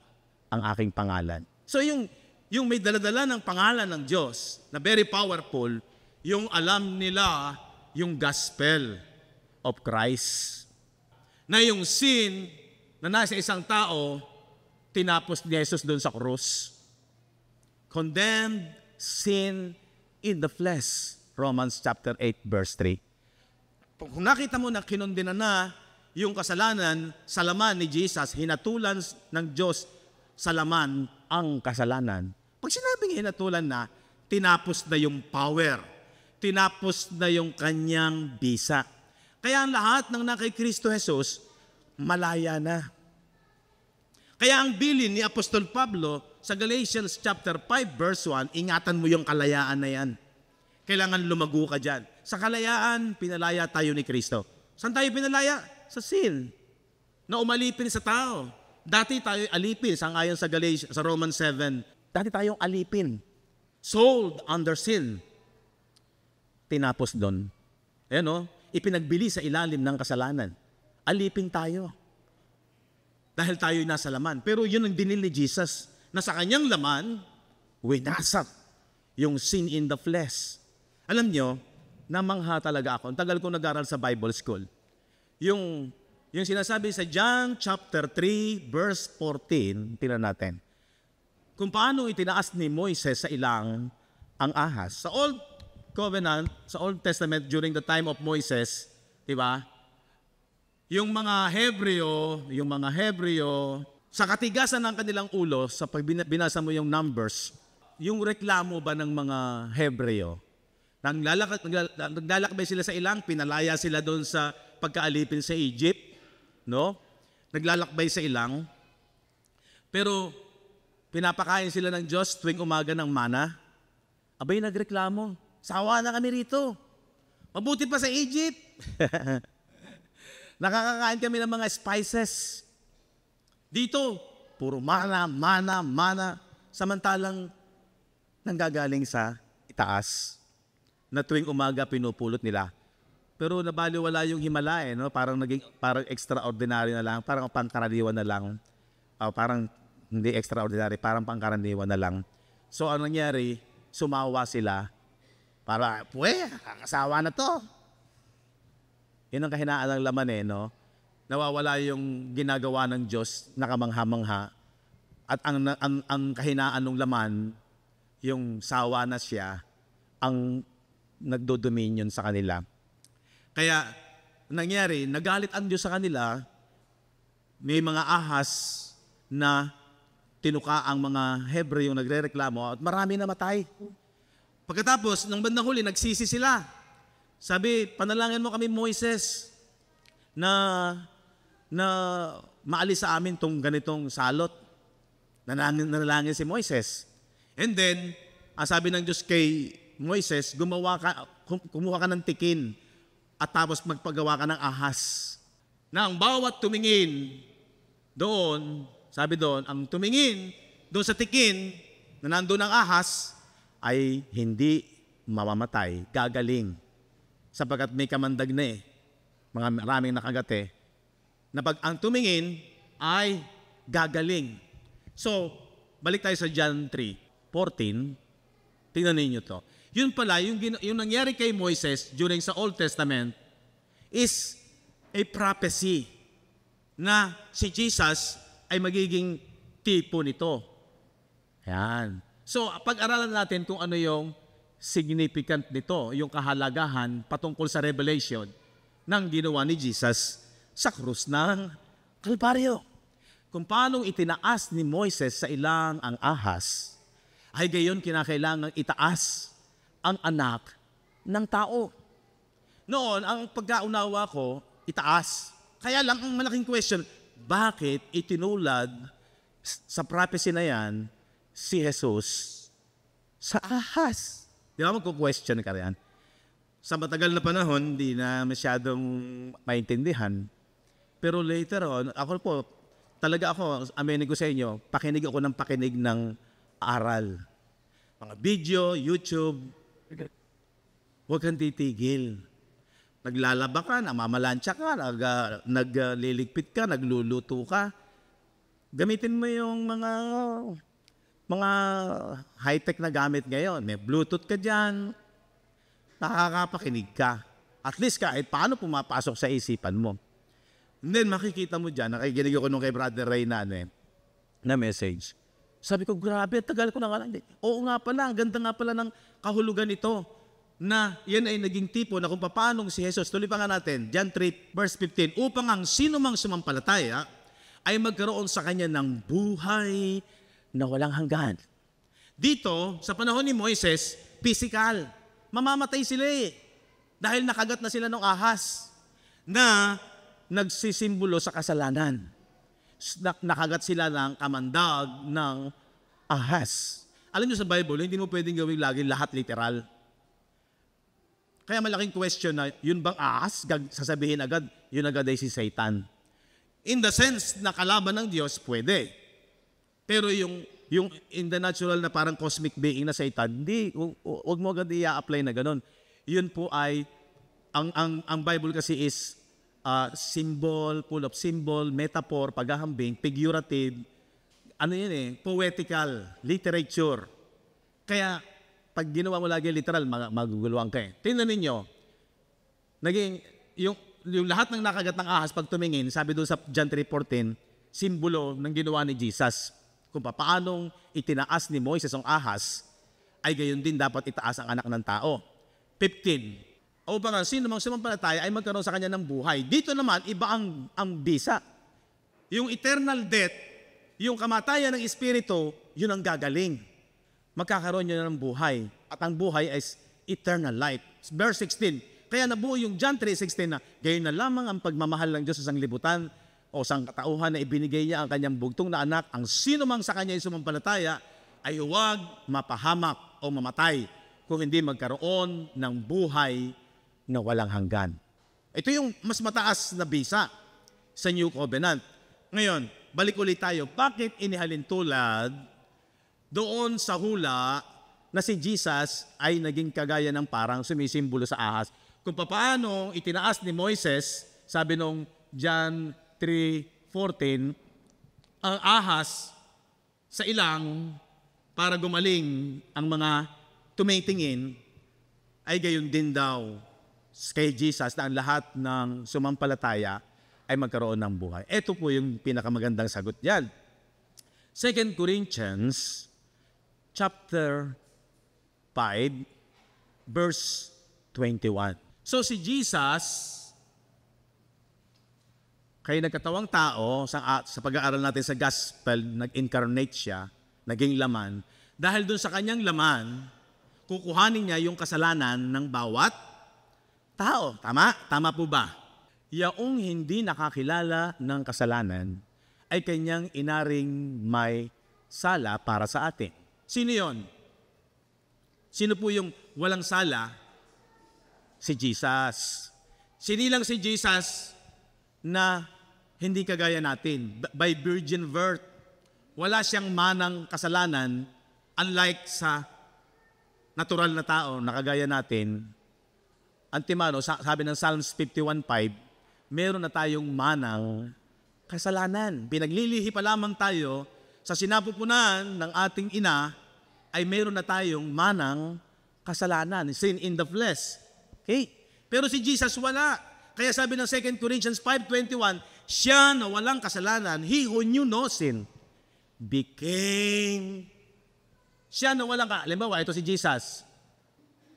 [SPEAKER 2] ang aking pangalan. So yung may daladala ng pangalan ng Diyos na very powerful, yung alam nila yung gospel of Christ. Na yung sin na nasa isang tao, tinapos ni Jesus doon sa krus. Condemned sin in the flesh. Romans chapter 8 verse 3. Kung nakita mo na kinondena na yung kasalanan sa laman ni Jesus, hinatulan ng Diyos sa laman ang kasalanan. Pag sinabing hinatulan na, tinapos na yung power. Tinapos na yung kanyang bisa. Kaya ang lahat ng kay Kristo Jesus, malaya na. Kaya ang bilin ni Apostol Pablo sa Galatians chapter 5 verse 1, ingatan mo yung kalayaan na yan. Kailangan lumago ka dyan. Sa kalayaan, pinalaya tayo ni Kristo. Saan tayo pinalaya? Sa sin. Na umalipin sa tao. Dati tayo alipin, sangayon sa Galatians, sa Romans 7. Dati tayong alipin. Sold under sin. Tinapos doon. Ayan o, ipinagbili sa ilalim ng kasalanan. Alipin tayo. Dahil tayo nasa laman. Pero yun ang dinil ni Jesus, na sa kanyang laman, winasap yung sin in the flesh. Alam nyo, namangha talaga ako. Ang tagal ko nag-aral sa Bible School. Yung sinasabi sa John chapter 3 verse 14, tingnan natin. Kung paano itinaas ni Moises sa ilang ang ahas. Sa Old Covenant, sa Old Testament during the time of Moises, di ba? Yung mga Hebreo, sa katigasan ng kanilang ulo, sa pag binasa mo yung Numbers, yung reklamo ba ng mga Hebreo, naglalakbay sila sa ilang, pinalaya sila doon sa pagkaalipin sa Egypt, no? Naglalakbay sa ilang, pero pinapakain sila ng Diyos tuwing umaga ng mana. Abay, nagreklamo, sawa na kami rito. Mabuti pa sa Egypt. Nakakakain kami ng mga spices. Dito, puro mana. Samantalang nanggagaling sa itaas na tuwing umaga pinupulot nila. Pero nabaliwala yung himala no? Parang extraordinary na lang, parang pangkaraniwan na lang. Parang hindi extraordinary, parang pangkaraniwan na lang. So ang nangyari, sumawa sila para, kakasawa na to. Yun ang kahinaan ng laman no? Nawawala yung ginagawa ng Diyos na kamangha-mangha. At ang kahinaan ng laman, yung sawa na siya, ang nagdodominion sa kanila. Kaya, nangyari, nagalit ang Diyos sa kanila, may mga ahas na tinuka ang mga Hebreo nagrereklamo at marami namatay. Pagkatapos, ng bandang huli, nagsisi sila. Sabi, panalangin mo kami, Moises, na maalis sa amin tong ganitong salot. Nanalangin si Moises. And then, ang sabi ng Diyos kay Moises, kumuha ka ng tikin at tapos magpagawa ka ng ahas. Na ang bawat tumingin doon, sabi doon, ang tumingin doon sa tikin na nandoon ang ahas ay hindi mamamatay, gagaling. Sapagkat may kamandag na mga maraming nakagate, na pag ang tumingin ay gagaling. So, balik tayo sa John 3:14. Tingnan ninyo to. Yun pala, yung nangyari kay Moises during sa Old Testament is a prophecy na si Jesus ay magiging tipo nito. Ayan. So, pag-aralan natin kung ano yung significant nito, yung kahalagahan patungkol sa revelation ng ginawa ni Jesus sa krus ng Kalbaryo. Kung paanong itinaas ni Moises sa ilang ang ahas, ay gayon kinakailangang itaas ang anak ng tao. Noon, ang pagkaunawa ko, itaas. Kaya lang ang malaking question, bakit itinulad sa prophecy na yan si Jesus sa ahas? Di ba magko-question ka rin? Sa matagal na panahon, hindi na masyadong maintindihan. Pero later on, aminin ko sa inyo, pakinig ako ng pakinig ng aral. Mga video, YouTube, huwag kang titigil. Naglalaba ka, namamalansya ka, nagliligpit ka, nagluluto ka. Gamitin mo yung mga high-tech na gamit ngayon. May Bluetooth ka dyan, nakakapakinig ka. At least kahit paano pumapasok sa isipan mo. And then makikita mo dyan, nakikinig ako nung kay Brother Ray na message. Sabi ko, grabe, tagal ko na nga lang. Oo nga pala, ang ganda nga pala ng kahulugan nito na yan ay naging tipo na kung paanong si Jesus. Tuloy pa nga natin, John 3 verse 15, upang ang sino mang sumampalataya ay magkaroon sa kanya ng buhay na walang hanggan. Dito, sa panahon ni Moises, physical. Mamamatay sila dahil nakagat na sila ng ahas na nagsisimbolo sa kasalanan. Nakagat sila ng kamandag ng ahas. Alam nyo sa Bible, hindi mo pwedeng gawin lagi lahat literal. Kaya malaking question na, yun bang ahas? Sasabihin agad, yun agad ay si Satan. In the sense na kalaban ng Diyos, pwede. Pero yung in the natural na parang cosmic being na Satan, hindi, huwag mo agad i-apply na ganun. Yun po ay, ang Bible kasi is symbol, full of symbol, metaphor, paghahambing, figurative, poetical, literature. Kaya, pag ginawa mo lagi literal, maguguluhan ka Tingnan ninyo, yung lahat ng nakagat ng ahas pag tumingin, sabi doon sa John 3:14, simbolo ng ginawa ni Jesus. Kung paanong itinaas ni Moises ang ahas, ay gayon din dapat itaas ang anak ng tao. 15. O baka sino mang sumampalataya ay magkaroon sa kanya ng buhay. Dito naman, iba ang bisa. Yung eternal death, yung kamatayan ng espiritu, yun ang gagaling. Magkakaroon yun ng buhay. At ang buhay is eternal life. Verse 16. Kaya nabuo yung John 3:16 na gayon na lamang ang pagmamahal ng Diyos sa sanglibutan o sangkatauhan na ibinigay niya ang kanyang bugtong na anak. Ang sino mang sa kanya ay sumampalataya ay huwag mapahamak o mamatay kung hindi magkaroon ng buhay na walang hanggan. Ito yung mas mataas na bisa sa New Covenant. Ngayon, balik ulit tayo. Bakit inihalin tulad doon sa hula na si Jesus ay naging kagaya ng parang sumisimbolo sa ahas? Kung paano itinaas ni Moises, sabi nung John 3:14, ang ahas sa ilang para gumaling ang mga tumitingin, ay gayon din daw kay Jesus na ang lahat ng sumampalataya ay magkaroon ng buhay. Ito po yung pinakamagandang sagot diyan. 2 Corinthians chapter 5 verse 21. So si Jesus, kaya nagkatawang tao, sa pag-aaral natin sa gospel, nag-incarnate siya, naging laman. Dahil dun sa kanyang laman, kukuhanin niya yung kasalanan ng bawat tao. Tama? Tama po ba? Yaong hindi nakakilala ng kasalanan ay kanyang inaring may sala para sa atin. Sino yon? Sino po yung walang sala? Si Jesus. Sinilang si Jesus na hindi kagaya natin. By virgin birth. Wala siyang manang kasalanan unlike sa natural na tao na kagaya natin. Antimano, sabi ng Psalms 51:5, meron na tayong manang kasalanan. Pinaglilihi pa lamang tayo sa sinapupunan ng ating ina ay meron na tayong manang kasalanan. Sin in the flesh. Okay? Pero si Jesus wala. Kaya sabi ng 2 Corinthians 5:21, siya na walang kasalanan, he who knew no sin, became. Siya na walang halimbawa, ito si Jesus.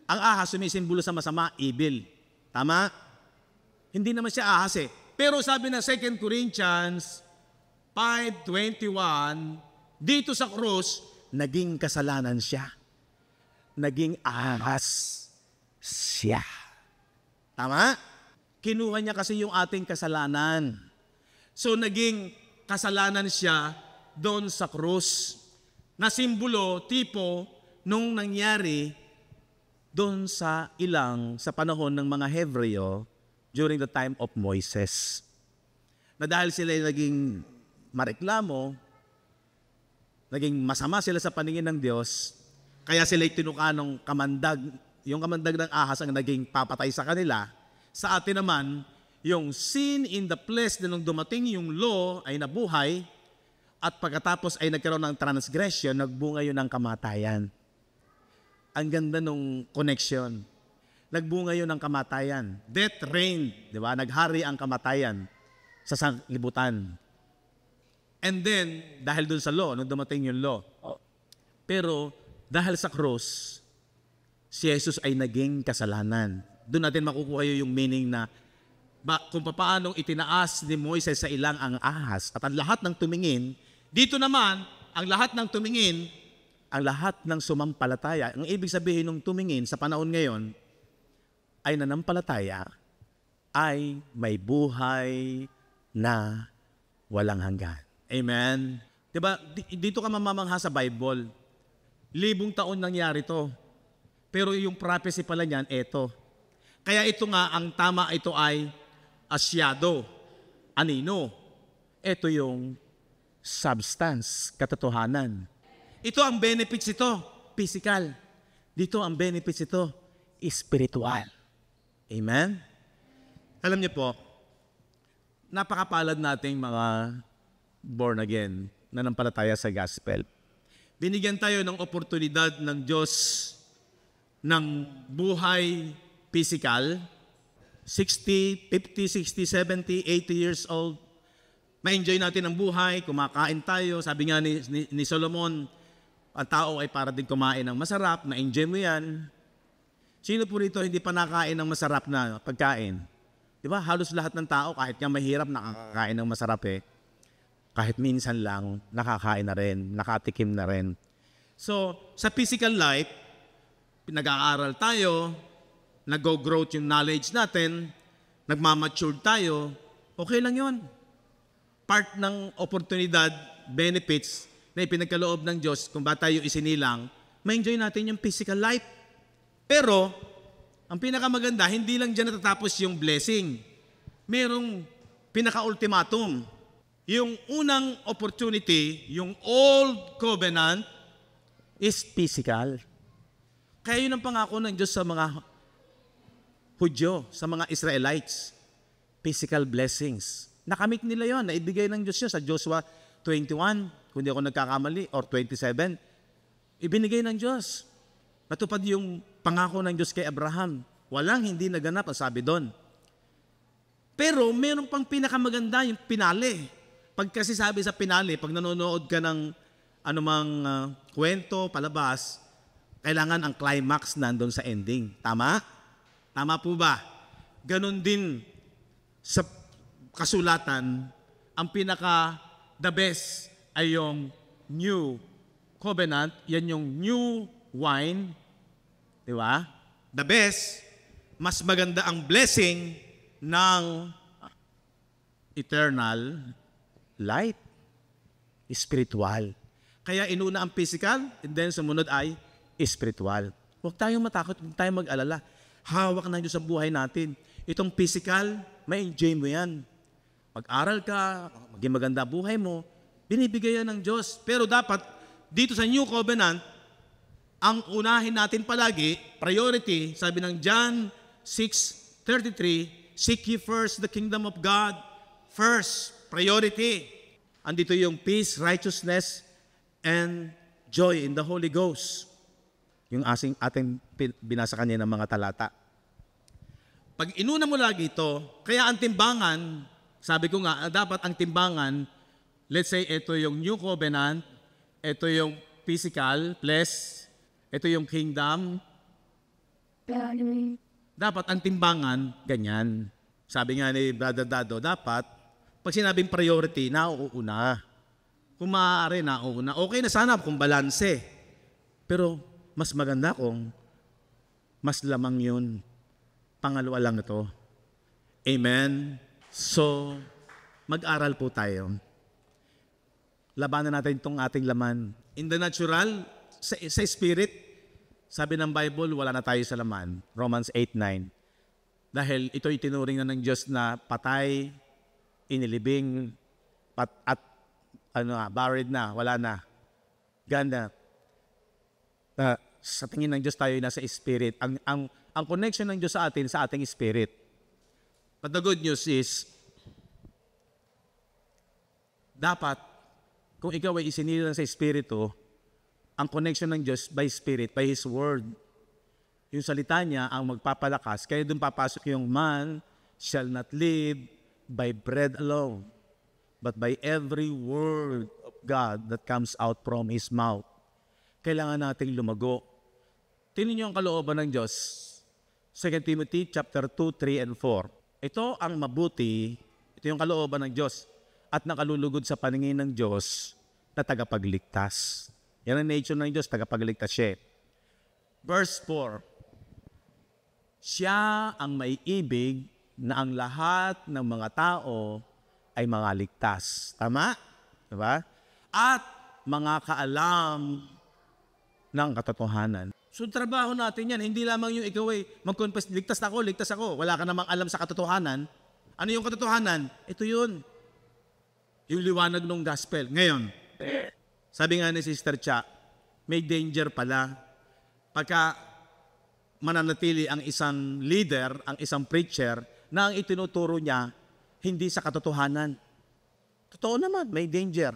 [SPEAKER 2] Ang ahas sumisimbolo sa masama, evil. Tama? Hindi naman siya ahas eh. Pero sabi ng 2 Corinthians 5:21, dito sa krus, naging kasalanan siya. Naging ahas siya. Tama? Kinuha niya kasi yung ating kasalanan. So naging kasalanan siya doon sa krus. Na simbolo, tipo, nung nangyari doon sa panahon ng mga Hebreo during the time of Moises. Na dahil sila naging mareklamo, naging masama sila sa paningin ng Diyos, kaya sila tinuka ng kamandag, yung kamandag ng ahas ang naging papatay sa kanila. Sa atin naman, yung sin in the flesh na nung dumating yung law ay nabuhay, at pagkatapos ay nagkaroon ng transgression, nagbunga yun ng kamatayan. Ang ganda nung connection. Nagbunga yun ng kamatayan. Death reigned, di ba? Naghari ang kamatayan sa sanglibutan. And then, dahil dun sa law, nung dumating yung law. Pero, dahil sa cross, si Jesus ay naging kasalanan. Doon natin makukuha yung meaning na kung paanong itinaas ni Moises sa ilang ang ahas at ang lahat ng tumingin, dito naman, ang lahat ng tumingin, ang lahat ng sumampalataya, ang ibig sabihin ng tumingin sa panahon ngayon, ay nanampalataya, ay may buhay na walang hanggan. Amen? Diba, dito ka mamamangha sa Bible. 1,000 taon nangyari to. Pero yung prophecy pala niyan, eto. Kaya ito nga, ang tama ito ay asyado, anino. Ito yung substance, katotohanan. Ito ang benefits ito, physical. Dito ang benefits ito, spiritual. Amen? Alam niyo po, napakapalad nating mga born again na nampalataya sa gospel. Binigyan tayo ng oportunidad ng Diyos ng buhay physical, 60, 50, 60, 70, 80 years old. Ma-enjoy natin ang buhay, kumakain tayo. Sabi nga ni Solomon, ang tao ay para din kumain ng masarap, na-enjoy mo yan. Sino po rito hindi pa nakain ng masarap na pagkain? Di ba? Halos lahat ng tao, kahit nga mahirap, nakakain ng masarap eh. Kahit minsan lang, nakakain na rin, nakatikim na rin. So, sa physical life, nag-aaral tayo, nag-growth yung knowledge natin, nagmamature tayo, okay lang yon. Part ng oportunidad, benefits na ipinagkaloob ng Diyos kung ba tayo isinilang, ma-enjoy natin yung physical life. Pero, ang pinakamaganda, hindi lang dyan natatapos yung blessing. Merong pinaka-ultimatum. Yung unang opportunity, yung old covenant, is physical. Kaya yun ang pangako ng Diyos sa mga Hudyo, sa mga Israelites. Physical blessings. Nakamit nila yon, naibigay ng Diyos yun sa Joshua 21, kung di ako nagkakamali, or 27. Ibinigay ng Diyos. Natupad yung pangako ng Diyos kay Abraham. Walang hindi naganap, ang sabi doon. Pero meron pang pinakamaganda, yung pinali. Pag kasi sabi sa pinali, pag nanonood ka ng anumang kwento, palabas, kailangan ang climax nandun sa ending. Tama? Tama po ba? Ganon din sa kasulatan, ang pinaka-the best ay yung new covenant, yan yung new wine, Di ba? The best, mas maganda ang blessing ng eternal light. Spiritual. Kaya inuna ang physical, and then sumunod ay spiritual. Huwag tayong matakot, huwag tayong mag-alala. Hawak ng Diyos sa buhay natin. Itong physical, may enjoy mo yan. Mag-aral ka, maging maganda buhay mo, binibigay yan ng Diyos. Pero dapat, dito sa New Covenant, ang unahin natin palagi, priority, sabi ng John 6:33, seek ye first the kingdom of God. First, priority. Andito yung peace, righteousness, and joy in the Holy Ghost. Yung ating binasa kanina ng mga talata. Pag inuna mo lagi ito, kaya ang timbangan, sabi ko nga, dapat ang timbangan, let's say ito yung New Covenant, ito yung physical, plus, ito yung kingdom. Dapat ang timbangan, ganyan. Sabi nga ni Brother Dado, dapat, pag sinabing priority, nauuna. Kung maaari, nauuna. Okay na sana kung balanse. Pero mas maganda kung mas lamang yun. Pangalawa lang ito. Amen? So, mag-aral po tayo. Labanan natin itong ating laman. In the natural, sa spirit, sabi ng Bible, wala na tayo sa laman. Romans 8:9. Dahil ito'y tinuring na ng Diyos na patay, inilibing, buried na, wala na. Ganda. Sa tingin ng Diyos tayo nasa spirit. Ang connection ng Diyos sa atin, sa ating spirit. But the good news is, dapat, kung ikaw ay isinilang sa espiritu, ang connection ng Diyos by spirit, by His word. Yung salita niya ang magpapalakas. Kaya doon papasok yung man shall not live by bread alone, but by every word of God that comes out from His mouth. Kailangan nating lumago. Tingnan niyo ang kalooban ng Diyos. 2 Timothy chapter 2, 3, and 4. Ito ang mabuti, ito yung kalooban ng Diyos at nakalulugod sa paningin ng Diyos na tagapagligtas. Yan ang nature ng Diyos, tagapagligtas siya. Verse 4. Siya ang may ibig na ang lahat ng mga tao ay mga ligtas. Tama? Diba? At mga kaalam ng katotohanan. So, trabaho natin yan. Hindi lamang yung ikaw ay mag-confess, ligtas ako. Wala ka namang alam sa katotohanan. Ano yung katotohanan? Ito yun. Yung liwanag ng gospel. Ngayon, sabi nga ni Sister Cha, may danger pala. Pagka mananatili ang isang leader, ang isang preacher, na ang itinuturo niya, hindi sa katotohanan. Totoo naman, may danger.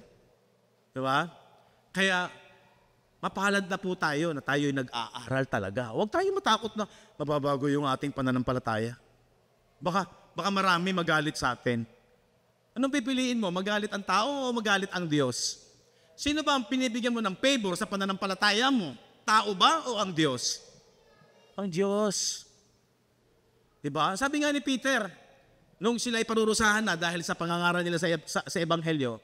[SPEAKER 2] Diba? Kaya, mapalad na po tayo na tayo'y nag-aaral talaga. Huwag tayong matakot na mababago yung ating pananampalataya. Baka marami magalit sa atin. Anong pipiliin mo? Magalit ang tao o magalit ang Diyos? Sino ba ang pinibigyan mo ng favor sa pananampalataya mo? Tao ba o ang Diyos? Ang Diyos. Diba? Sabi nga ni Peter, nung sila ay parurusahan na dahil sa pangangaral nila sa Ebanghelyo,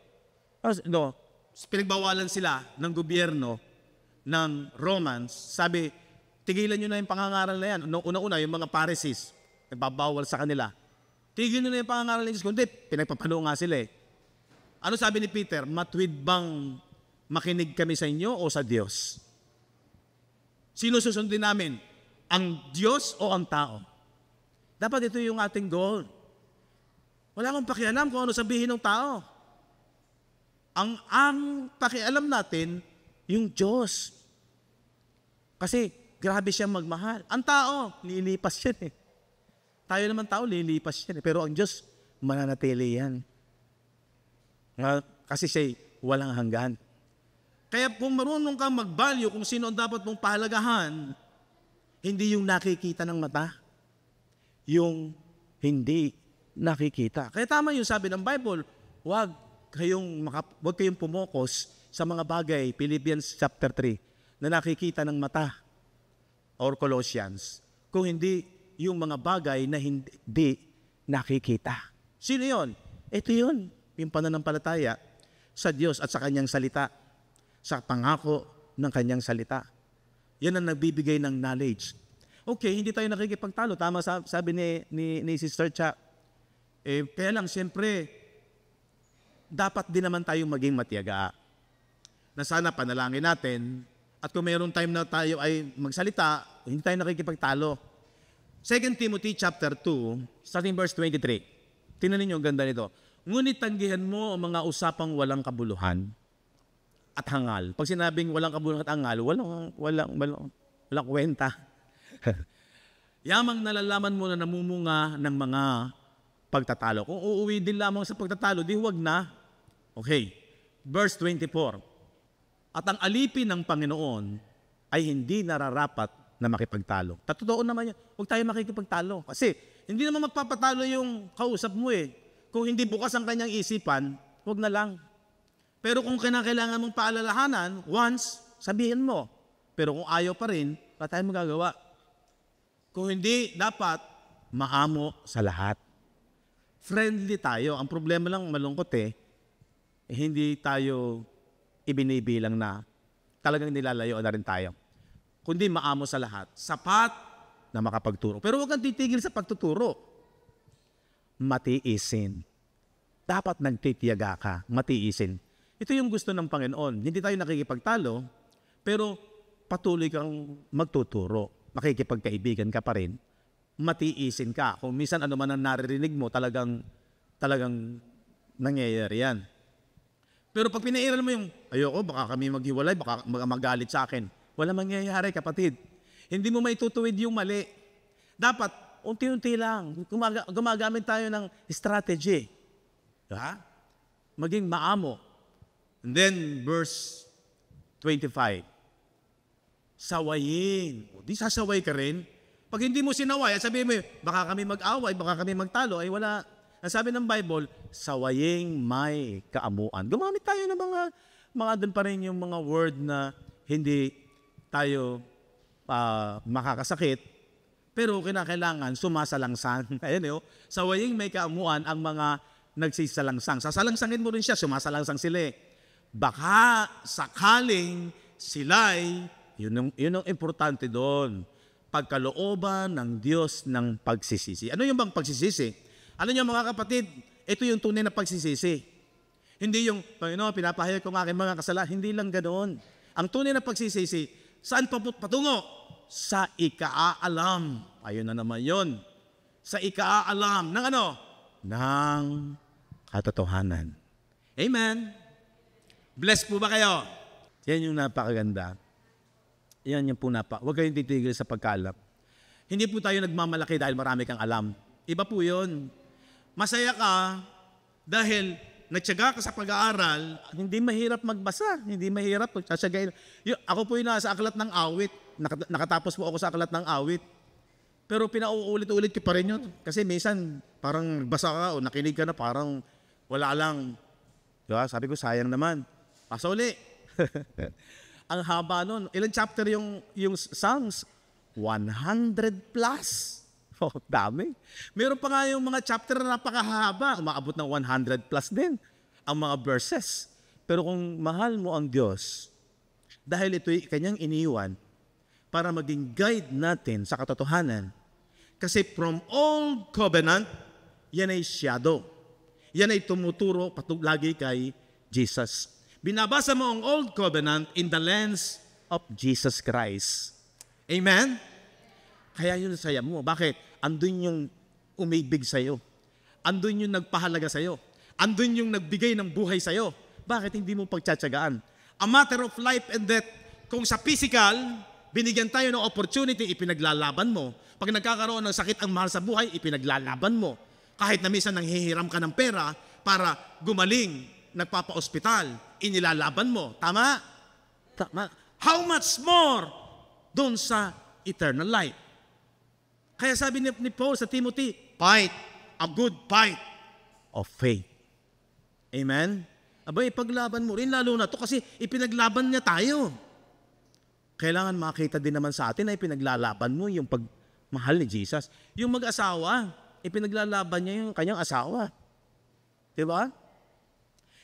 [SPEAKER 2] pinagbawalan sila ng gobyerno ng Romans, sabi, tigilan nyo na yung pangangaral na yan. Una-una, yung mga Pharisees, nagbabawal sa kanila. Tigilan nyo na yung pangangaral na Diyos. Kundi, pinagpapalo nga sila eh. Ano sabi ni Peter? Matwid bang makinig kami sa inyo o sa Diyos? Sino susundin namin? Ang Diyos o ang tao? Dapat ito yung ating goal. Wala akong pakialam kung ano sabihin ng tao. Ang pakialam natin, yung Diyos. Kasi grabe siyang magmahal. Ang tao, lilipas yan eh. Tayo naman tao, lilipas yan eh. Pero ang Diyos, mananatili yan. Kasi siya walang hanggan. Kaya kung marunong kang mag-value kung sino ang dapat mong pahalagahan, hindi yung nakikita ng mata. Yung hindi nakikita. Kaya tama yung sabi ng Bible, huwag kayong pumokos sa mga bagay, Philippians chapter 3, na nakikita ng mata, or Colossians, kung hindi yung mga bagay na hindi nakikita. Sino yun? Ito yun, yung pananampalataya sa Diyos at sa Kanyang salita, sa pangako ng Kanyang salita. Yan ang nagbibigay ng knowledge. Okay, hindi tayo nakikipagtalo. Tama sabi ni Sister Cha. Kaya lang, siyempre, dapat din naman tayong maging matiyaga. Na sana panalangin natin at kung mayroong time na tayo ay magsalita, hindi tayo nakikipagtalo. 2 Timothy chapter 2, starting verse 23. Tingnan ninyo, ang ganda nito. Ngunit tanggihan mo ang mga usapang walang kabuluhan at hangal. Pag sinabing walang kabuluhan at hangal, walang kwenta. Yamang nalalaman mo na namumunga ng mga pagtatalo. Kung uuwi din lamang sa pagtatalo, di huwag na. Okay, verse 24. At ang alipin ng Panginoon ay hindi nararapat na makipagtalo. Totoo naman yan. Huwag tayo makikipagtalo. Kasi hindi naman magpapatalo yung kausap mo eh. Kung hindi bukas ang kanyang isipan, huwag na lang. Pero kung kailangan mong paalalahanan, once, sabihin mo. Pero kung ayaw pa rin, wala tayong magagawa. Kung hindi, dapat maamo sa lahat. Friendly tayo. Ang problema lang, malungkot hindi tayo ibinibilang na talagang nilalayo na rin tayo. Kundi maamo sa lahat. Sapat na makapagturo. Pero huwag kang titigil sa pagtuturo. Matiisin. Dapat nagtitiyaga ka. Matiisin. Ito yung gusto ng Panginoon. Hindi tayo nakikipagtalo, pero patuloy kang magtuturo. Makikipagkaibigan ka pa rin. Matiisin ka. Kung minsan ano man ang naririnig mo, talagang nangyayari yan. Pero pag pinairal mo yung, ayoko, baka kami maghiwalay, baka magalit sa akin. Wala mangyayari, kapatid. Hindi mo maitutuwid yung mali. Dapat, unti-unti lang. Gumagamit tayo ng strategy. Diba? Maging maamo. And then, verse 25. Sawayin. Di sasaway ka rin. Pag hindi mo sinaway, sabihin mo, baka kami mag-away, baka kami magtalo, ay wala. Ang sabi ng Bible, sawaying may kaamuan. Gumamit tayo ng mga doon pa rin yung mga word na hindi tayo makakasakit, pero kinakailangan sumasalangsang. Ayan sawaying may kaamuan ang mga nagsisalangsang. Sasalangsangin mo rin siya, sumasalangsang sila. Baka sakaling sila'y, yun ang importante doon, pagkalooban ng Diyos ng pagsisisi. Ano yung bang pagsisisi? Ano niyo mga kapatid, ito yung tunay na pagsisisi. Hindi yung, Panginoon, pinapahayag ko ng aking mga kasalanan. Hindi lang ganoon. Ang tunay na pagsisisi, saan patungo? Sa ikaaalam. Ayun na naman yun. Sa ikaaalam ng ano? Ng katotohanan. Amen. Blessed po ba kayo? Yan yung napakaganda. Yan yung po huwag kayong titigil sa pagkaalam. Hindi po tayo nagmamalaki dahil marami kang alam. Iba po yun. Masaya ka dahil nagtiyaga ka sa pag-aaral, hindi mahirap magbasa, hindi mahirap pagtsatsyagain. Ako po yung nasa aklat ng awit. Nakatapos po ako sa aklat ng awit. Pero pinauulit-ulit ko pa rin yun. Kasi minsan, parang basa ka o nakinig ka na parang wala lang. Diba? Sabi ko, sayang naman. Pasa uli. Ang haba nun. Ilang chapter yung Psalms? 100 plus. Oh, dami. Meron pa nga yung mga chapter na napakahaba. Umaabot ng 100 plus din ang mga verses. Pero kung mahal mo ang Diyos, dahil ito'y kanyang iniwan para maging guide natin sa katotohanan. Kasi from old covenant, yan ay shadow. Yan ay tumuturo lagi kay Jesus. Binabasa mo ang old covenant in the lens of Jesus Christ. Amen? Kaya yun saya mo. Bakit? Andun yung umibig sa'yo. Andun yung nagpahalaga sa'yo. Andun yung nagbigay ng buhay sa'yo. Bakit hindi mo pagtsatsagaan? A matter of life and death. Kung sa physical, binigyan tayo ng opportunity, ipinaglalaban mo. Pag nagkakaroon ng sakit ang mahal sa buhay, ipinaglalaban mo. Kahit na minsan nanghihiram ka ng pera para gumaling, nagpapa-ospital, inilalaban mo. Tama? Tama. How much more doon sa eternal life? Kaya sabi ni Paul sa Timothy, fight a good fight of faith. Amen? Abay, ipaglaban mo rin lalo na to kasi ipinaglaban niya tayo. Kailangan makita din naman sa atin na ipinaglalaban mo yung pagmahal ni Jesus. Yung mag-asawa, ipinaglalaban niya yung kanyang asawa. Diba?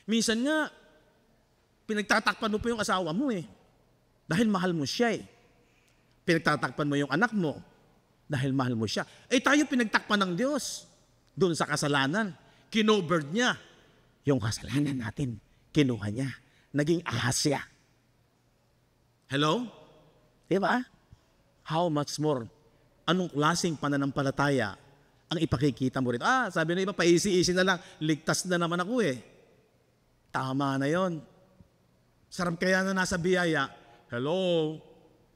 [SPEAKER 2] Minsan nga, pinagtatakpan mo po yung asawa mo Dahil mahal mo siya Pinagtatakpan mo yung anak mo dahil mahal mo siya. Eh tayo pinagtakpan ng Diyos doon sa kasalanan. Kinovered niya yung kasalanan natin. Kinuha niya. Naging ahas siya. Hello? Diba? How much more? Anong klaseng pananampalataya ang ipakikita mo rin? Sabi na iba, paisi-isi na lang. Ligtas na naman ako eh. Tama na yon. Sarap kaya na nasa biyaya. Hello?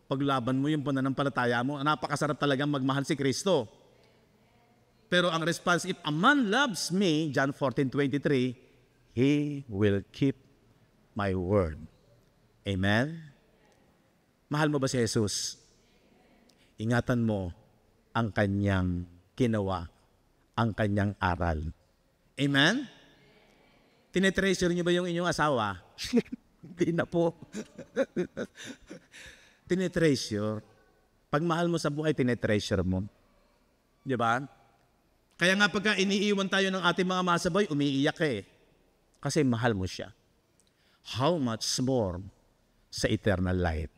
[SPEAKER 2] Paglaban mo yung pananampalataya mo, napakasarap talagang magmahal si Kristo. Pero ang response, if a man loves me, John 14:23, he will keep my word. Amen? Mahal mo ba si Jesus? Ingatan mo ang kanyang ginawa, ang kanyang aral. Amen? Tinetreasure niyo ba yung inyong asawa? Hindi na po. Tinetreasure. Pag mahal mo sa buhay, tinetreasure mo. Di ba? Kaya nga pagka iniiwan tayo ng ating mga masabay, umiiyak eh. Kasi mahal mo siya. How much more sa eternal life?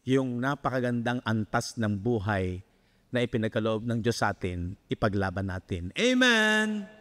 [SPEAKER 2] Yung napakagandang antas ng buhay na ipinagkaloob ng Diyos sa atin, ipaglaban natin. Amen!